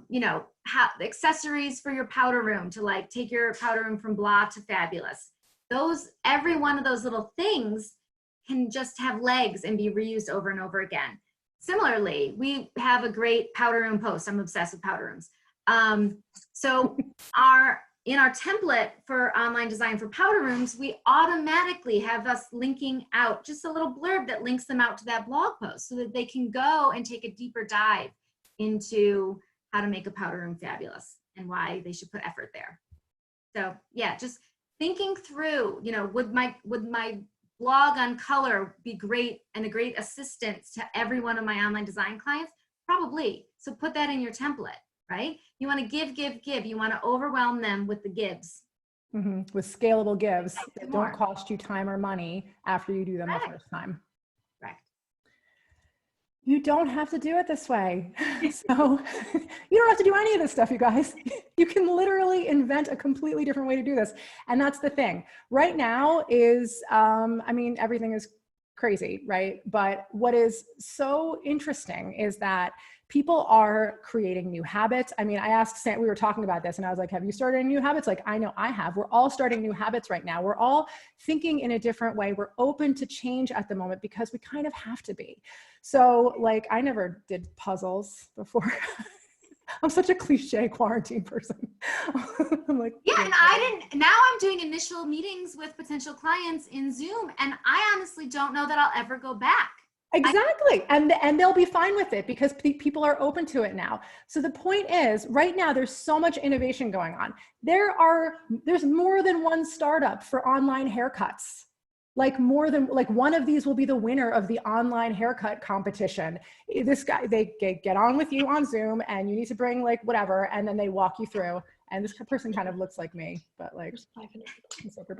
you know, how accessories for your powder room to like take your powder room from blah to fabulous. Every one of those little things can just have legs and be reused over and over again. Similarly, we have a great powder room post. I'm obsessed with powder rooms. So in our template for online design for powder rooms, we automatically have us linking out just a little blurb that links them out to that blog post so that they can go and take a deeper dive into how to make a powder room fabulous and why they should put effort there. So yeah, just thinking through, you know, would my blog on color be great and a great assistance to every one of my online design clients? Probably. So put that in your template, right? You want to give. You want to overwhelm them with the gives. With scalable gives that more. don't cost you time or money after you do them the first time. Correct. You don't have to do it this way. So you don't have to do any of this stuff, you guys. You can literally invent a completely different way to do this. And that's the thing. Right now is, I mean, everything is crazy, right? But what is so interesting is that people are creating new habits. I mean, I asked Sam, we were talking about this and I was like, have you started any new habits? Like, I know I have. We're all starting new habits right now. We're all thinking in a different way. We're open to change at the moment because we kind of have to be. So like, I never did puzzles before. I'm such a cliche quarantine person. I'm like, yeah, and now I'm doing initial meetings with potential clients in Zoom, and I honestly don't know that I'll ever go back. Exactly. And they'll be fine with it because people are open to it now. So the point is, right now, there's so much innovation going on. There's more than one startup for online haircuts. Like one of these will be the winner of the online haircut competition. This guy, they get on with you on Zoom and you need to bring like whatever, and then they walk you through. And this person kind of looks like me, but like,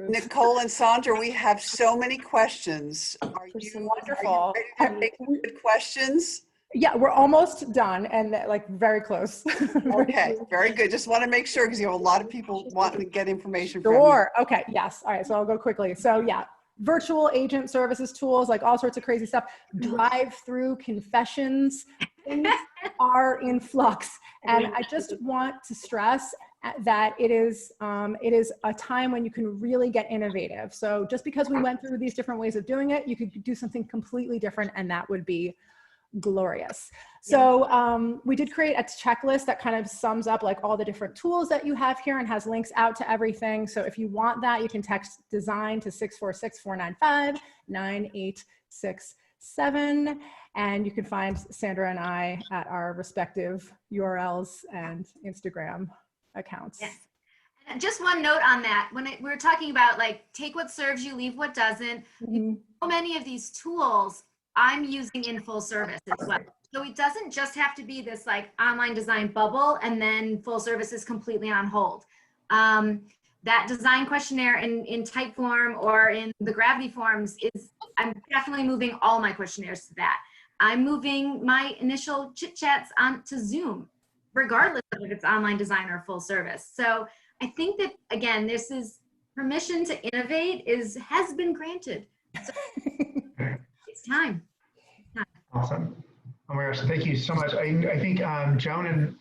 Nicole and Sandra, we have so many questions. Are you wonderful? ready to make good questions? Yeah, we're almost done and like very close. Okay, very good. Just want to make sure because you have a lot of people wanting to get information from you. Sure. Okay. Yes. All right. So I'll go quickly. So yeah, virtual agent services tools, like all sorts of crazy stuff, drive-through confessions, things are in flux. And I just want to stress that it is a time when you can really get innovative. So just because we went through these different ways of doing it, you could do something completely different and that would be glorious. So we did create a checklist that kind of sums up like all the different tools that you have here and has links out to everything. So if you want that, you can text design to 646-495-9867. And you can find Sandra and I at our respective URLs and Instagram accounts. Yes. And just one note on that, when we were talking about like, take what serves you, leave what doesn't, so many of these tools I'm using in full service as well. So it doesn't just have to be this like online design bubble and then full service is completely on hold. That design questionnaire in type form or in the gravity forms I'm definitely moving all my questionnaires to that. I'm moving my initial chit chats onto Zoom, regardless of if it's online design or full service. So I think that, again, this is permission to innovate has been granted. So it's time. Awesome. Oh my gosh, thank you so much. I think Joan and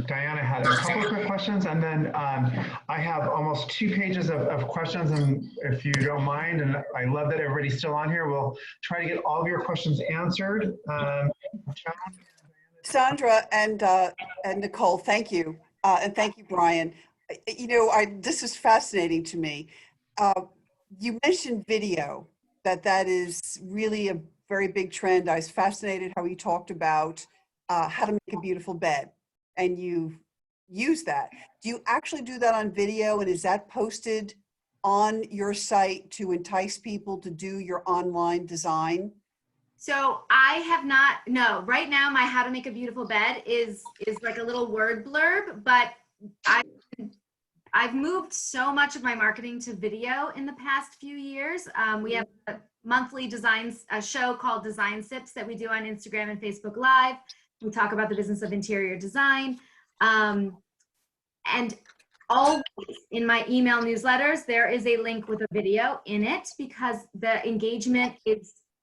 Diana had a couple of quick questions, and then I have almost 2 pages of questions, and if you don't mind, and I love that everybody's still on here, we'll try to get all of your questions answered. Sandra and Nicole, thank you. And thank you, Brian. You know, this is fascinating to me. You mentioned video, that is really a very big trend. I was fascinated how you talked about how to make a beautiful bed, and you use that. Do you actually do that on video, and is that posted on your site to entice people to do your online design? So I have not, no, right now my how to make a beautiful bed is like a little word blurb, but I've moved so much of my marketing to video in the past few years. We have a monthly a show called Design Sips that we do on Instagram and Facebook Live. We talk about the business of interior design. And always in my email newsletters, there is a link with a video in it because the engagement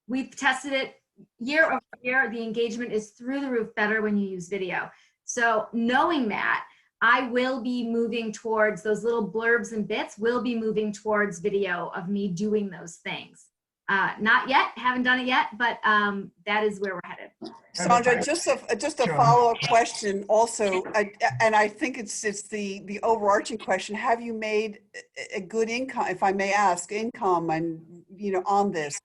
we've tested it year over year. The engagement is through the roof better when you use video. So knowing that, I will be moving towards those little blurbs and bits, will be moving towards video of me doing those things. Not yet, haven't done it yet, but that is where we're headed. Sandra, just a follow-up question also, and I think it's the overarching question. Have you made a good income, if I may ask, and on this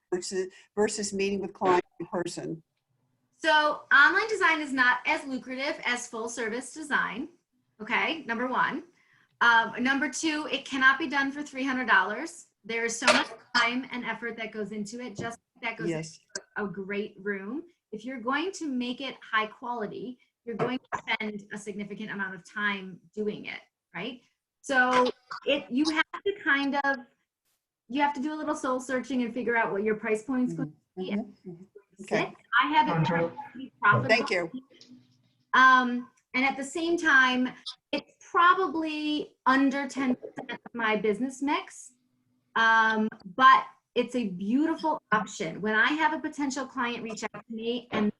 versus meeting with clients in person? So online design is not as lucrative as full service design. Okay, number one. Number two, it cannot be done for $300. There is so much time and effort that goes into it, just like that goes into a great room. If you're going to make it high quality, you're going to spend a significant amount of time doing it, right? So you have to kind of, you have to do a little soul searching and figure out what your price point's going to be. Okay. I have it Sandra? profitable. Thank you. And at the same time, it's probably under 10% of my business mix, but it's a beautiful option. When I have a potential client reach out to me and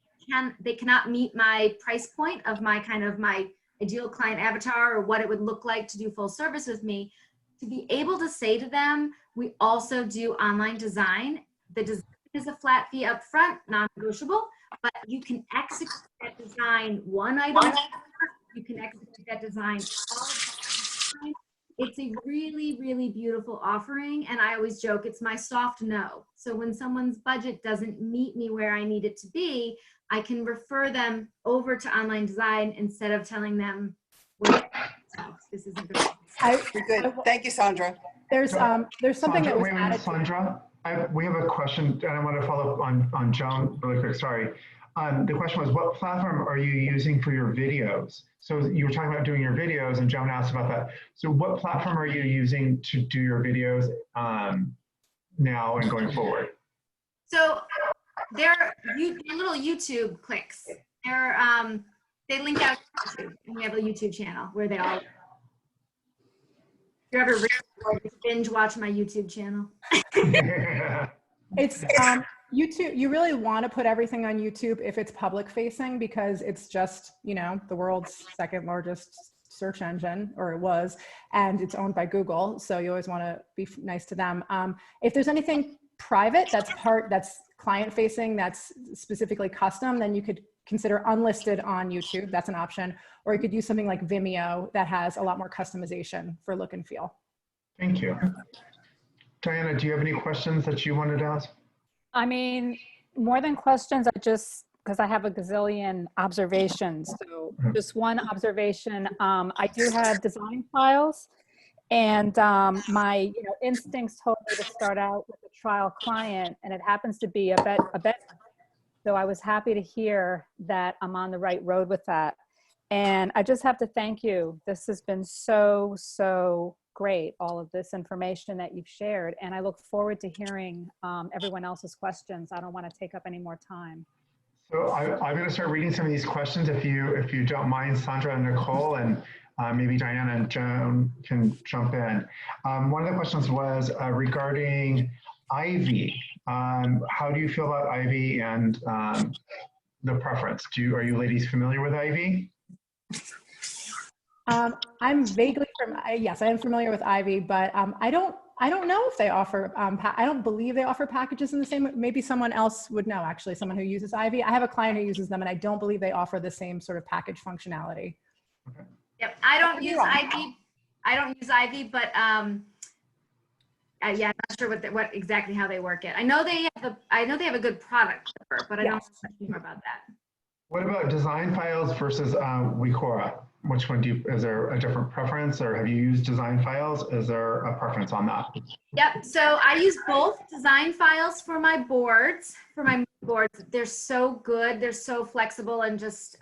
they cannot meet my price point of my ideal client avatar or what it would look like to do full service with me, to be able to say to them, we also do online design. The design is a flat fee up front, non-negotiable, but you can execute that design one item, you can execute that design all the time. It's a really, really beautiful offering. And I always joke, it's my soft no. So when someone's budget doesn't meet me where I need it to be, I can refer them over to online design instead of telling them, well, this isn't good. You're good. Thank you, Sandra. There's something Sandra, that was wait a minute, added. Sandra, we have a question, and I want to follow up on Joan really quick. Sorry. The question was, what platform are you using for your videos? So you were talking about doing your videos, and Joan asked about that. So what platform are you using to do your videos now and going forward? So they're little YouTube clicks. They link out to YouTube, and we have a YouTube channel where they all. If you ever really binge watch my YouTube channel. It's YouTube. You really want to put everything on YouTube if it's public facing, because it's just, you know, the world's second largest search engine, or it was, and it's owned by Google. So you always want to be nice to them. If there's anything private that's client facing, that's specifically custom, then you could consider unlisted on YouTube. That's an option. Or you could use something like Vimeo that has a lot more customization for look and feel. Thank you. Diana, do you have any questions that you wanted to ask? I mean, more than questions, because I have a gazillion observations. So just one observation, I do have design files, and my instincts told me to start out with a trial client, and it happens to be a bet. So I was happy to hear that I'm on the right road with that. And I just have to thank you. This has been so, so great, all of this information that you've shared. And I look forward to hearing everyone else's questions. I don't want to take up any more time. So I'm going to start reading some of these questions if you don't mind, Sandra and Nicole, and maybe Diana and Joan can jump in. One of the questions was regarding Ivy. How do you feel about Ivy and the preference? Are you ladies familiar with Ivy? I'm vaguely yes, I am familiar with Ivy, but I don't know if they offer, I don't believe they offer packages in the same, maybe someone else would know, actually, someone who uses Ivy. I have a client who uses them, and I don't believe they offer the same sort of package functionality. Okay. Yep, I don't use Ivy, but yeah, I'm not sure what exactly how they work it. I know they have a good product, but I don't know much more about that. What about design files versus Wecora? Which one is there a different preference, or have you used design files? Is there a preference on that? Yep, so I use both design files for my boards, They're so good, they're so flexible and just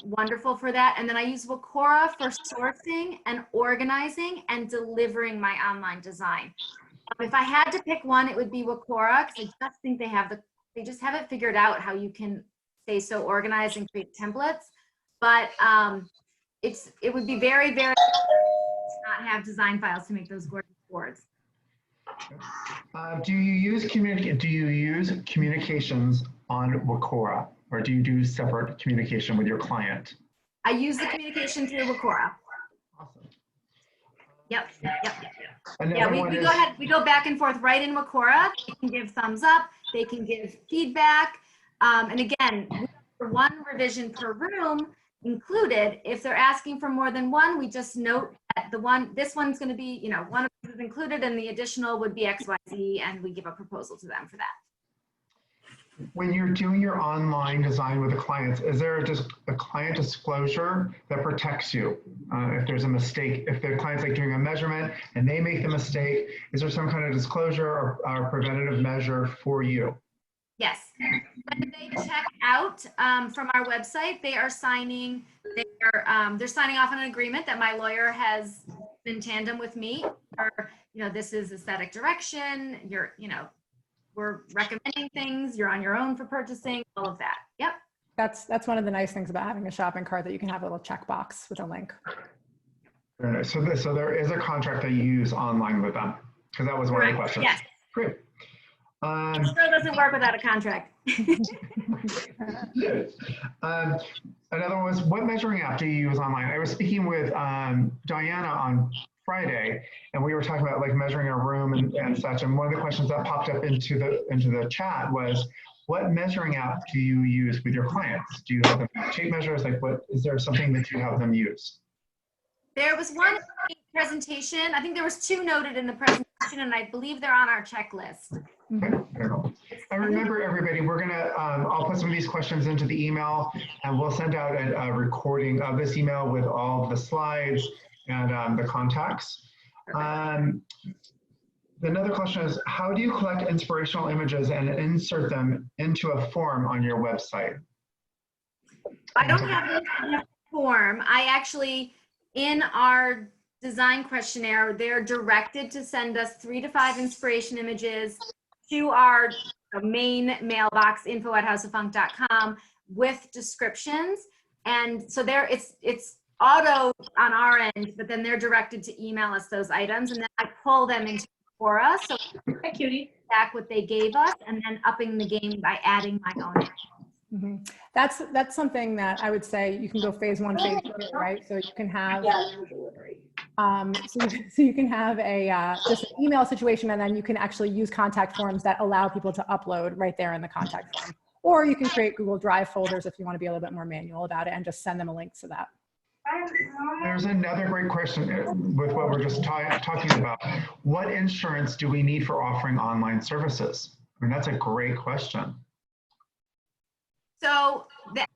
wonderful for that. And then I use Wecora for sourcing and organizing and delivering my online design. If I had to pick one, it would be Wecora, because I just think they just haven't figured out how you can stay so organized and create templates. But it would be very, very to not have design files to make those gorgeous boards. Do you use communications on Wecora, or do you do separate communication with your client? I use the communication through Wecora. Awesome. Yep. Another Yeah, we go back and forth right in Wecora. They can give thumbs up, they can give feedback. And again, for one revision per room included. If they're asking for more than one, we just note that this one's going to be, one of these is included and the additional would be XYZ, and we give a proposal to them for that. When you're doing your online design with the clients, is there just a client disclosure that protects you? If there's a mistake, if the client's doing a measurement and they make the mistake, is there some kind of disclosure or preventative measure for you? Yes. When they check out from our website, they're signing off on an agreement that my lawyer has in tandem with me, or, this is aesthetic direction, we're recommending things, you're on your own for purchasing, all of that. Yep. That's one of the nice things about having a shopping cart, that you can have a little checkbox with a link. Very nice. So there is a contract that you use online with them, because that was one of the questions. Yes. Great. It still doesn't work without a contract. Another one was, what measuring app do you use online? I was speaking with Diana on Friday, and we were talking about like measuring a room and such. And one of the questions that popped up into the chat was, what measuring app do you use with your clients? Do you have them tape measures? Like, is there something that you have them use? There was one presentation. I think there was 2 noted in the presentation, and I believe they're on our checklist. Okay, very cool. And remember, everybody, we're gonna, I'll put some of these questions into the email, and we'll send out a recording of this email with all of the slides and the contacts. Another question is, how do you collect inspirational images and insert them into a form on your website? I don't have a form. I actually, in our design questionnaire, they're directed to send us 3 to 5 inspiration images to our main mailbox, info@houseoffunk.com, with descriptions. And so it's auto on our end, but then they're directed to email us those items, and then I pull them into Quora. So hi, cutie, back what they gave us, and then upping the game by adding my own. Mm-hmm. That's something that I would say you can go phase 1, phase 2, right? So you can have so you can have a just an email situation, and then you can actually use contact forms that allow people to upload right there in the contact form. Or you can create Google Drive folders if you want to be a little bit more manual about it, and just send them a link to that. There's another great question with what we're just talking about. What insurance do we need for offering online services? I mean, that's a great question. So that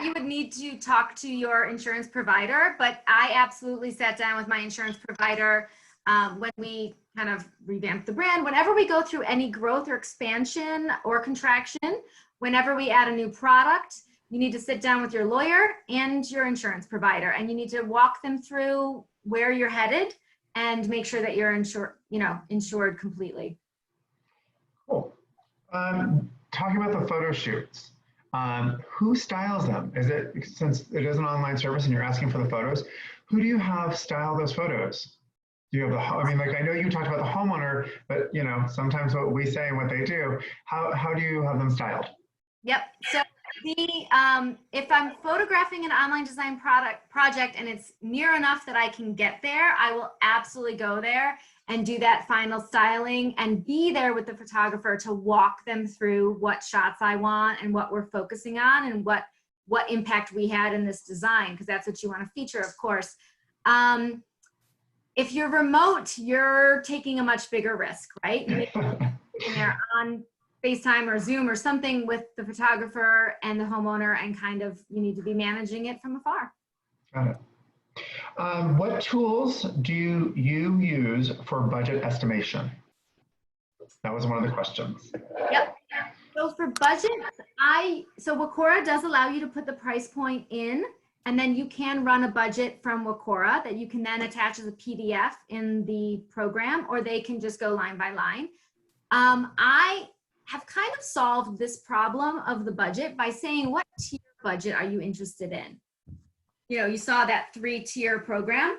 you would need to talk to your insurance provider, but I absolutely sat down with my insurance provider when we kind of revamped the brand. Whenever we go through any growth or expansion or contraction, whenever we add a new product, you need to sit down with your lawyer and your insurance provider, and you need to walk them through where you're headed and make sure that you're insured completely. Cool. Talking about the photo shoots, who styles them? Is it, since it is an online service and you're asking for the photos, who do you have style those photos? Do you have I mean, like, I know you talked about the homeowner, but sometimes what we say and what they do, how do you have them styled? Yep. So if I'm photographing an online design project and it's near enough that I can get there, I will absolutely go there and do that final styling and be there with the photographer to walk them through what shots I want and what we're focusing on and what impact we had in this design, because that's what you want to feature, of course. If you're remote, you're taking a much bigger risk, right? You're on FaceTime or Zoom or something with the photographer and the homeowner, and kind of you need to be managing it from afar. Got it. What tools do you use for budget estimation? That was one of the questions. Yep. So for budget, so Wacora does allow you to put the price point in, and then you can run a budget from Wacora that you can then attach as a PDF in the program, or they can just go line by line. I have kind of solved this problem of the budget by saying, what tier budget are you interested in? You saw that 3-tier program.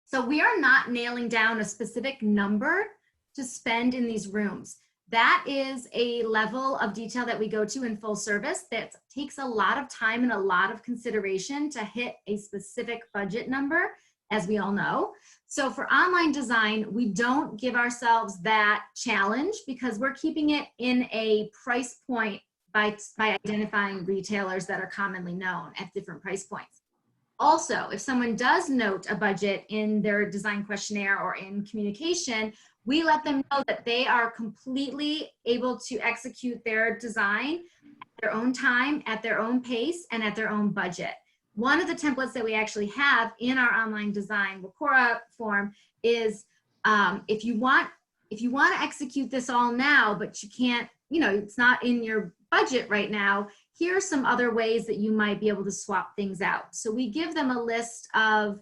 So we are not nailing down a specific number to spend in these rooms. That is a level of detail that we go to in full service that takes a lot of time and a lot of consideration to hit a specific budget number, as we all know. So for online design, we don't give ourselves that challenge because we're keeping it in a price point by identifying retailers that are commonly known at different price points. Also, if someone does note a budget in their design questionnaire or in communication, we let them know that they are completely able to execute their design at their own time, at their own pace, and at their own budget. One of the templates that we actually have in our online design Wacora form is if you want to execute this all now, but you can't, it's not in your budget right now, here are some other ways that you might be able to swap things out. So we give them a list of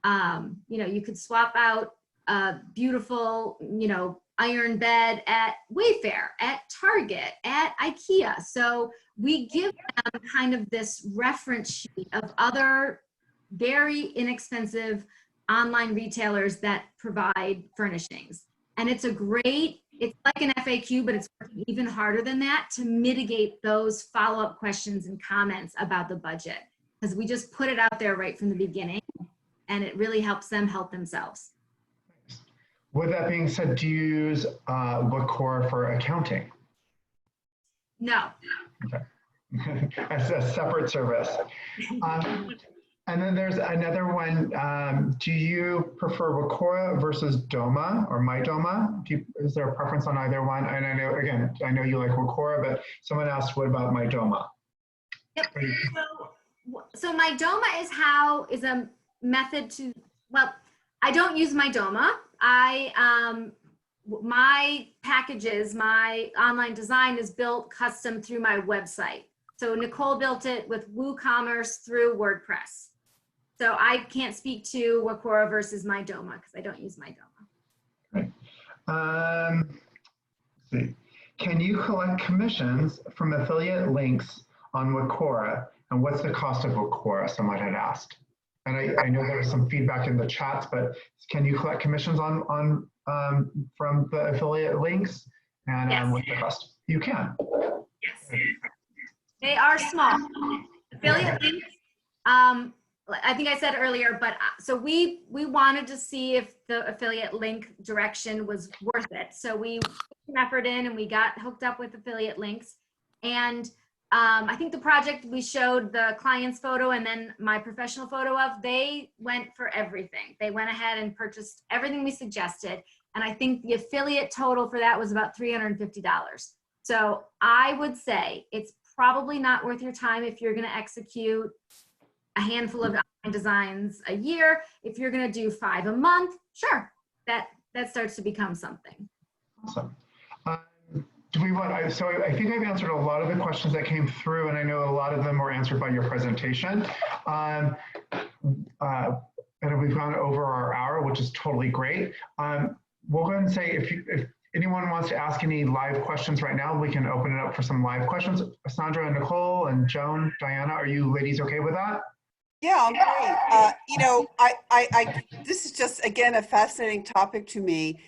You know, you could swap out a beautiful, you know, iron bed at Wayfair, at Target, at IKEA. So we give them kind of this reference sheet of other very inexpensive online retailers that provide furnishings. And it's a great, it's like an FAQ, but it's working even harder than that to mitigate those follow-up questions and comments about the budget. Because we just put it out there right from the beginning, and it really helps them help themselves. With that being said, do you use Wacora for accounting? No. Okay. As a separate service. And then there's another one. Do you prefer Wacora versus DOMA or MyDOMA? Is there a preference on either one? And I know, again, I know you like Wacora, but someone asked, what about MyDOMA? Yep. So MyDOMA is a method to, well, I don't use MyDOMA. My packages, my online design is built custom through my website. So Nicole built it with WooCommerce through WordPress. So I can't speak to Wacora versus MyDOMA because I don't use MyDOMA. Right. Let's see. Can you collect commissions from affiliate links on Wacora? And what's the cost of Wacora? Someone had asked. And I know there was some feedback in the chats, but can you collect commissions from the affiliate links? And yes. What's the cost? You can. Yes. They are small. Affiliate links, I think I said earlier, but so we wanted to see if the affiliate link direction was worth it. So we put some effort in and we got hooked up with affiliate links. And I think the project we showed the client's photo and then my professional photo of, they went for everything. They went ahead and purchased everything we suggested. And I think the affiliate total for that was about $350. So I would say it's probably not worth your time if you're going to execute a handful of designs a year. If you're going to do 5 a month, sure, that starts to become something. Awesome. Do we want, so I think I've answered a lot of the questions that came through, and I know a lot of them were answered by your presentation. And we've gone over our hour, which is totally great. We'll go ahead and say if anyone wants to ask any live questions right now, we can open it up for some live questions. Sandra and Nicole and Joan, Diana, are you ladies okay with that? Yeah, I'm great. You know, this is just, again, a fascinating topic to me.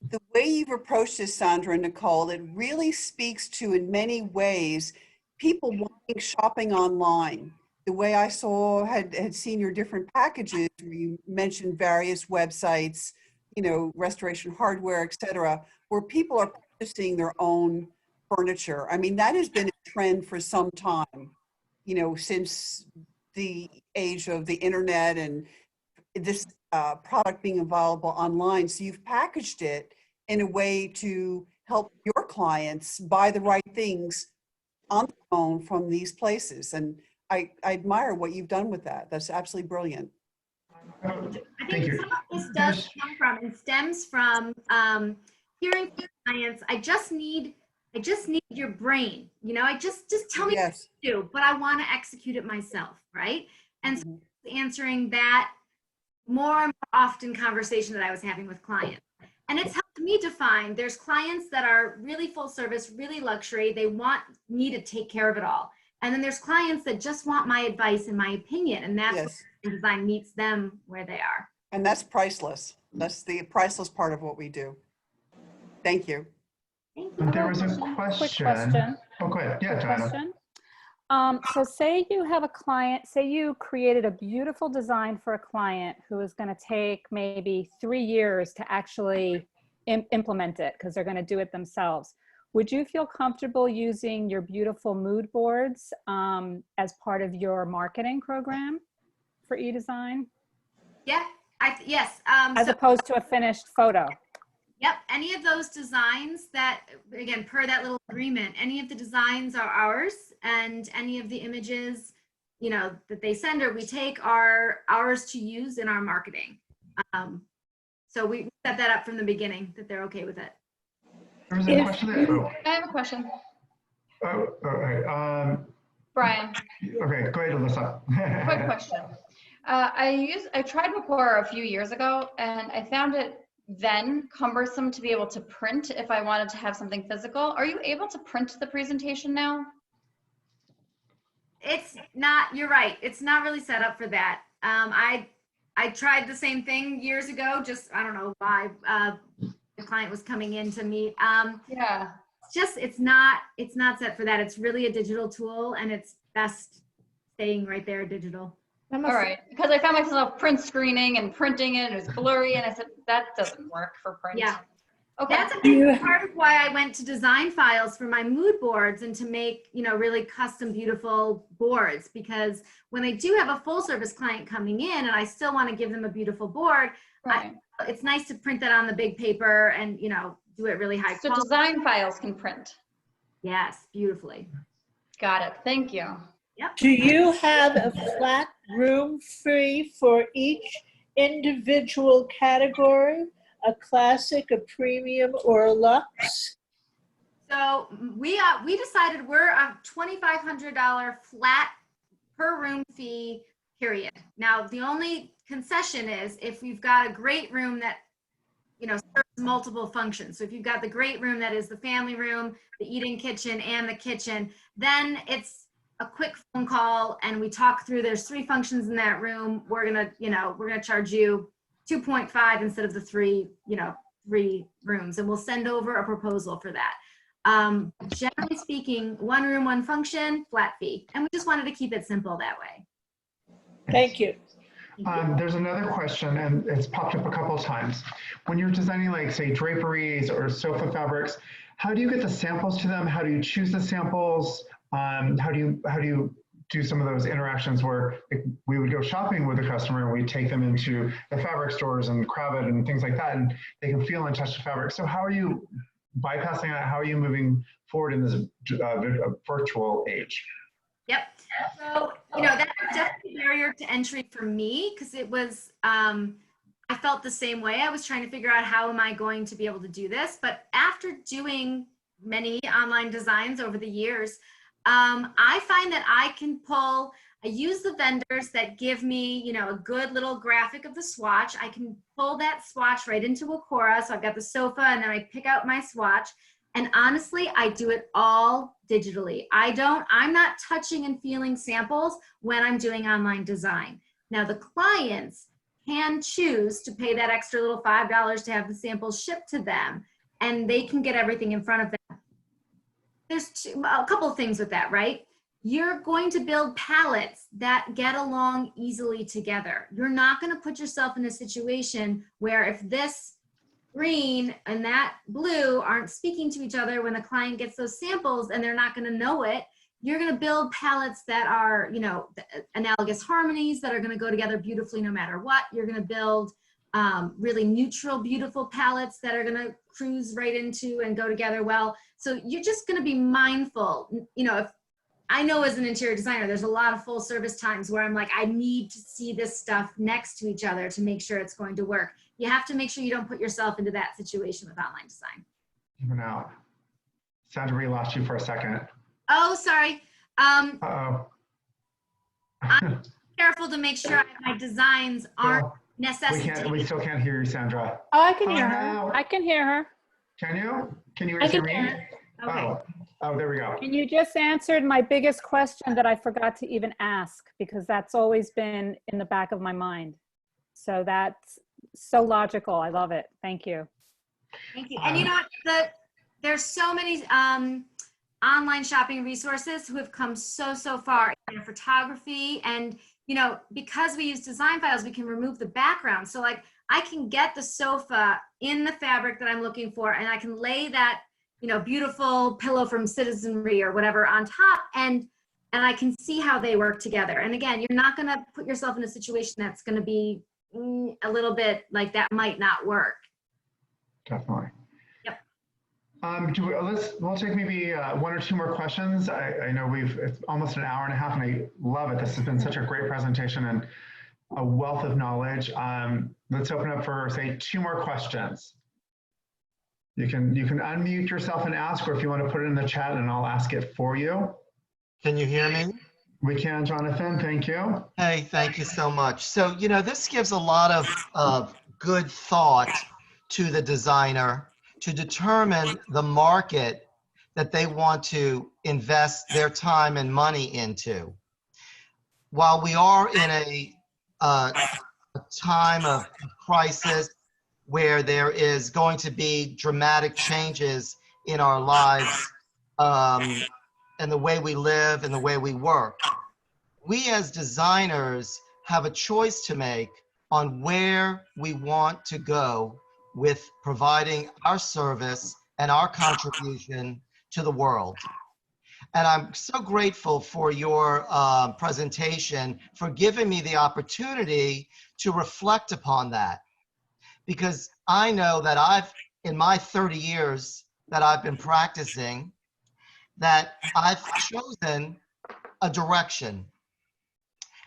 The way you've approached this, Sandra and Nicole, it really speaks to, in many ways, people wanting shopping online. The way I had seen your different packages, where you mentioned various websites, you know, Restoration Hardware, etc., where people are purchasing their own furniture. I mean, that has been a trend for some time, you know, since the age of the internet and this product being available online. So you've packaged it in a way to help your clients buy the right things on their own from these places. And I admire what you've done with that. That's absolutely brilliant. I think some of this does come from, it stems from hearing from clients, I just need your brain, you know, just tell me what to do, but I want to execute it myself, right? And so answering that more and more often conversation that I was having with clients. And it's helped me define, there's clients that are really full service, really luxury, they want me to take care of it all. And then there's clients that just want my advice and my opinion, and that's where design meets them where they are. And that's priceless. That's the priceless part of what we do. Thank you. Thank you. There was a question. Quick question. Oh, go ahead. Yeah, Diana. So say you have a client, say you created a beautiful design for a client who is going to take maybe 3 years to actually implement it because they're going to do it themselves. Would you feel comfortable using your beautiful mood boards as part of your marketing program for eDesign? Yeah, yes. As opposed to a finished photo? Yep, any of those designs that, again, per that little agreement, any of the designs are ours, and any of the images, you know, that they send or we take are ours to use in our marketing. So we set that up from the beginning that they're okay with it. There was a question there. I have a question. Oh, okay. Brian. Okay, go ahead, Alyssa. Quick question. I tried before a few years ago, and I found it then cumbersome to be able to print if I wanted to have something physical. Are you able to print the presentation now? It's not, you're right. It's not really set up for that. I tried the same thing years ago, just, I don't know why, the client was coming in to meet. Yeah. It's not set for that. It's really a digital tool, and it's best staying right there digital. All right, because I found myself print screening and printing it, and it was blurry, and I said, that doesn't work for print. Yeah. Okay. That's a big part of why I went to design files for my mood boards and to make, you know, really custom, beautiful boards. Because when I do have a full service client coming in and I still want to give them a beautiful board, Right. it's nice to print that on the big paper and, you know, do it really high So quality. design files can print. Yes, beautifully. Got it. Thank you. Yep. Do you have a flat room fee for each individual category? A classic, a premium, or a luxe? So we decided we're a $2,500 flat per room fee, period. Now, the only concession is if you've got a great room that, you know, serves multiple functions. So if you've got the great room that is the family room, the eating kitchen, and the kitchen, then it's a quick phone call and we talk through, there's 3 functions in that room. We're gonna charge you 2.5 instead of the 3 rooms, and we'll send over a proposal for that. Generally speaking, 1 room, 1 function, flat fee. And we just wanted to keep it simple that way. Thank you. There's another question, and it's popped up a couple of times. When you're designing, like, say, draperies or sofa fabrics, how do you get the samples to them? How do you choose the samples? How do you do some of those interactions where we would go shopping with the customer and we take them into the fabric stores and Cravat and things like that, and they can feel and touch the fabric. So how are you bypassing that? How are you moving forward in this virtual age? Yep. So, you know, that was definitely a barrier to entry for me because it was, I felt the same way. I was trying to figure out how am I going to be able to do this? But after doing many online designs over the years, I find that I use the vendors that give me, you know, a good little graphic of the swatch. I can pull that swatch right into Wacora. So I've got the sofa and then I pick out my swatch. And honestly, I do it all digitally. I'm not touching and feeling samples when I'm doing online design. Now the clients can choose to pay that extra little $5 to have the samples shipped to them, and they can get everything in front of them. There's a couple of things with that, right? You're going to build palettes that get along easily together. You're not going to put yourself in a situation where if this green and that blue aren't speaking to each other when the client gets those samples and they're not going to know it. You're going to build palettes that are, you know, analogous harmonies that are going to go together beautifully no matter what. You're going to build really neutral, beautiful palettes that are going to cruise right into and go together well. So you're just going to be mindful. You know, if I know as an interior designer, there's a lot of full service times where I'm like, I need to see this stuff next to each other to make sure it's going to work. You have to make sure you don't put yourself into that situation with online design. Even out. Sandra, we lost you for a second. Oh, sorry. Uh-oh. I'm careful to make sure my designs aren't necessitated. We still can't hear you, Sandra. Oh, I can hear no. her. I can hear her. Can you? Can you I hear can me? hear her. Okay. Oh, there we go. And you just answered my biggest question that I forgot to even ask, because that's always been in the back of my mind. So that's so logical. I love it. Thank you. Thank you. And you know what? There's so many online shopping resources who have come so far in their photography. And, you know, because we use design files, we can remove the background. So like I can get the sofa in the fabric that I'm looking for, and I can lay that, you know, beautiful pillow from Citizenry or whatever on top, and I can see how they work together. And again, you're not going to put yourself in a situation that's going to be a little bit like that might not work. Definitely. Yep. We'll take maybe 1 or 2 more questions. I know it's almost an hour and a half, and I love it. This has been such a great presentation and a wealth of knowledge. Let's open up for, say, 2 more questions. You can unmute yourself and ask, or if you want to put it in the chat and I'll ask it for you. Can you hear me? We can, Jonathan. Thank you. Hey, thank you so much. So, this gives a lot of good thought to the designer to determine the market that they want to invest their time and money into. While we are in a time of crisis where there is going to be dramatic changes in our lives, and the way we live and the way we work, we as designers have a choice to make on where we want to go with providing our service and our contribution to the world. And I'm so grateful for your presentation, for giving me the opportunity to reflect upon that. Because I know that in my 30 years that I've been practicing, that I've chosen a direction.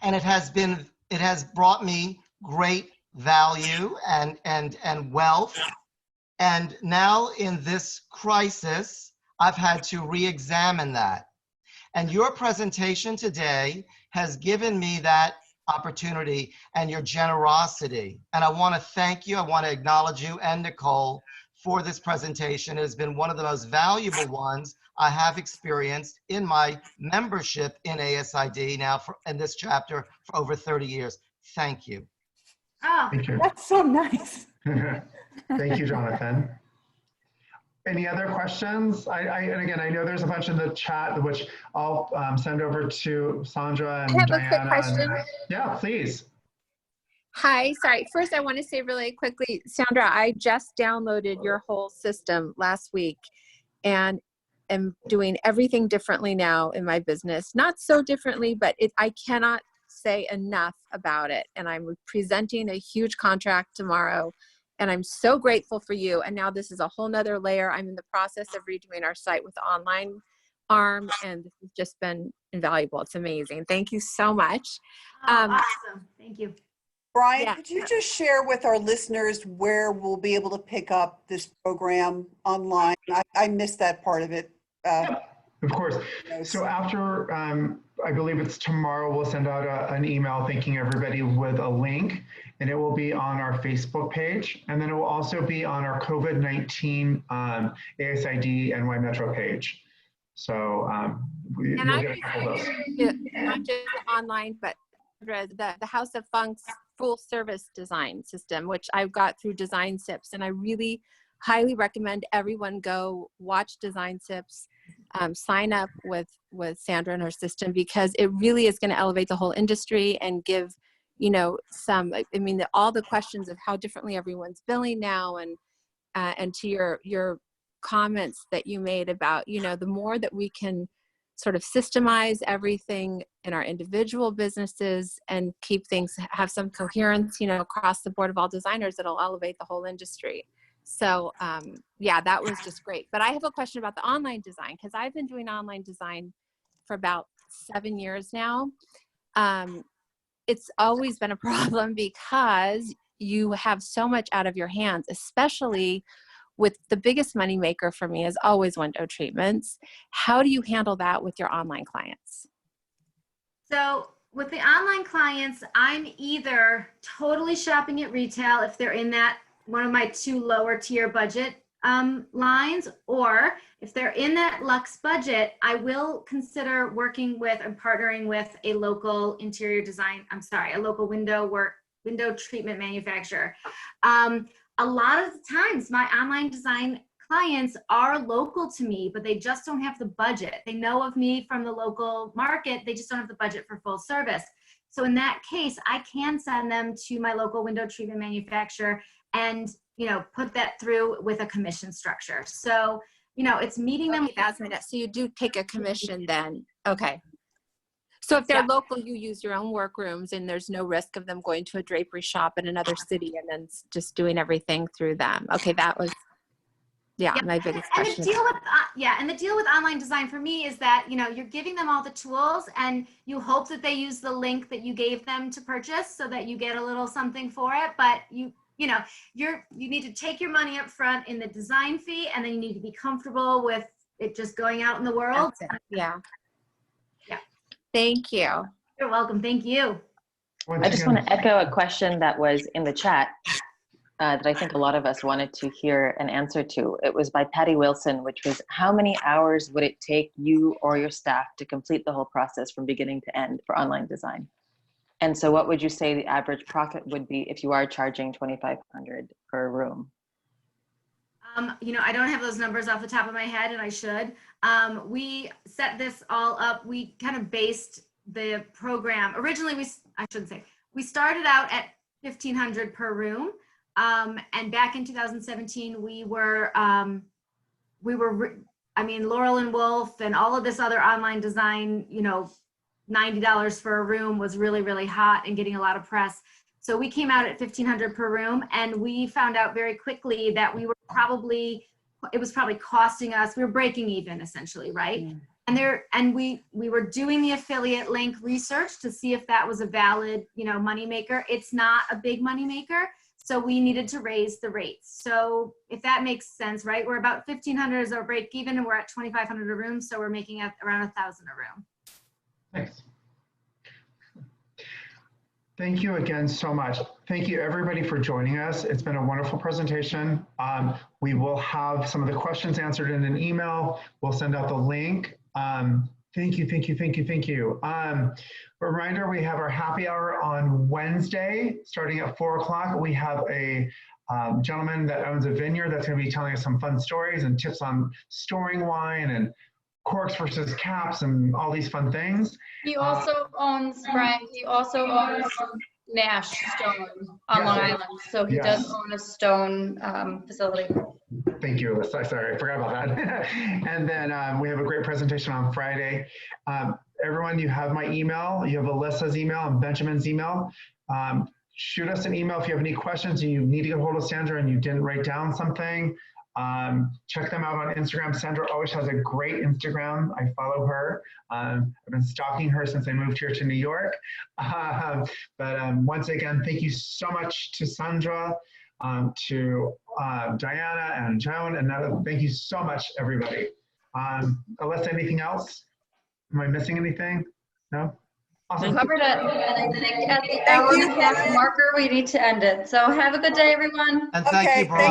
And it has brought me great value and wealth. And now in this crisis, I've had to re-examine that. And your presentation today has given me that opportunity and your generosity. And I want to thank you. I want to acknowledge you and Nicole for this presentation. It has been one of the most valuable ones I have experienced in my membership in ASID now in this chapter for over 30 years. Thank you. Oh, Thank you. That's so nice. Thank you, Jonathan. Any other questions? And again, I know there's a bunch in the chat, which I'll send over to Sandra and I have Diana. a quick question. Yeah, please. Hi, sorry. First, I want to say really quickly, Sandra, I just downloaded your whole system last week and am doing everything differently now in my business. Not so differently, but I cannot say enough about it. And I'm presenting a huge contract tomorrow. And I'm so grateful for you. And now this is a whole nother layer. I'm in the process of redoing our site with the online arm, and this has just been invaluable. It's amazing. Thank you so much. awesome. Thank you. Brian, Yeah. could you just share with our listeners where we'll be able to pick up this program online? I missed that part of it. Of course. So after, I believe it's tomorrow, we'll send out an email thanking everybody with a link, and it will be on our Facebook page. And then it will also be on our COVID-19 ASID NY Metro page. So you'll get a couple of those. Not just online, but the House of Funk's full service design system, which I've got through Design Sips. And I really highly recommend everyone go watch Design Sips, sign up with Sandra and her system, because it really is going to elevate the whole industry and give, all the questions of how differently everyone's billing now, and to your comments that you made about, the more that we can sort of systemize everything in our individual businesses and keep things, have some coherence, across the board of all designers, it'll elevate the whole industry. So yeah, that was just great. But I have a question about the online design, because I've been doing online design for about 7 years now. It's always been a problem because you have so much out of your hands, especially with the biggest money maker for me is always window treatments. How do you handle that with your online clients? So with the online clients, I'm either totally shopping at retail if they're in that one of my 2 lower tier budget lines, or if they're in that luxe budget, I will consider working with and partnering with a local a local window treatment manufacturer. A lot of the times my online design clients are local to me, but they just don't have the budget. They know of me from the local market. They just don't have the budget for full service. So in that case, I can send them to my local window treatment manufacturer and, put that through with a commission structure. So, it's meeting them. So you do take a commission then. Okay. So if they're local, you use your own workrooms and there's no risk of them going to a drapery shop in another city and then just doing everything through them. Okay. That was, my biggest question. And the deal with online design for me is that, you're giving them all the tools and you hope that they use the link that you gave them to purchase so that you get a little something for it. But you need to take your money up front in the design fee, and then you need to be comfortable with it just going out in the world. Yeah. Thank you. You're welcome. Thank you. Once I just again, want to echo a question that was in the chat that I think a lot of us wanted to hear an answer to. It was by Patty Wilson, which was, how many hours would it take you or your staff to complete the whole process from beginning to end for online design? And so what would you say the average profit would be if you are charging $2,500 per room? You know, I don't have those numbers off the top of my head, and I should. We set this all up. We kind of based the program. Originally, we started out at $1,500 per room. And back in 2017, we were, I mean, Laurel and Wolf and all of this other online design, you know, $90 for a room was really, really hot and getting a lot of press. So we came out at $1,500 per room, and we found out very quickly that we were it was probably costing us, we were breaking even essentially, right? Mm. And we were doing the affiliate link research to see if that was a valid, you know, moneymaker. It's not a big moneymaker. So we needed to raise the rates. So if that makes sense, right? We're about $1,500 as our break even, and we're at $2,500 a room. So we're making around $1,000 a room. Thanks. Thank you again so much. Thank you everybody for joining us. It's been a wonderful presentation. We will have some of the questions answered in an email. We'll send out the link. Thank you, thank you, thank you, thank you. Reminder, we have our happy hour on Wednesday, starting at 4 o'clock. We have a gentleman that owns a vineyard that's gonna be telling us some fun stories and tips on storing wine and corks versus caps and all these fun things. He also owns, Brian, he also owns Nash Stone on Long Island. So he does own a stone facility. Thank you, Alyssa. Sorry, I forgot about that. And then we have a great presentation on Friday. Everyone, you have my email. You have Alyssa's email and Benjamin's email. Shoot us an email if you have any questions and you need to get a hold of Sandra and you didn't write down something. Check them out on Instagram. Sandra always has a great Instagram. I follow her. I've been stalking her since I moved here to New York. Once again, thank you so much to Sandra, to Diana and Joan, and thank you so much, everybody. Alyssa, anything else? Am I missing anything? No? Awesome. We covered it. And I think at the hour and a half marker, we need to end it. So have a good day, everyone. And thank you, Brian.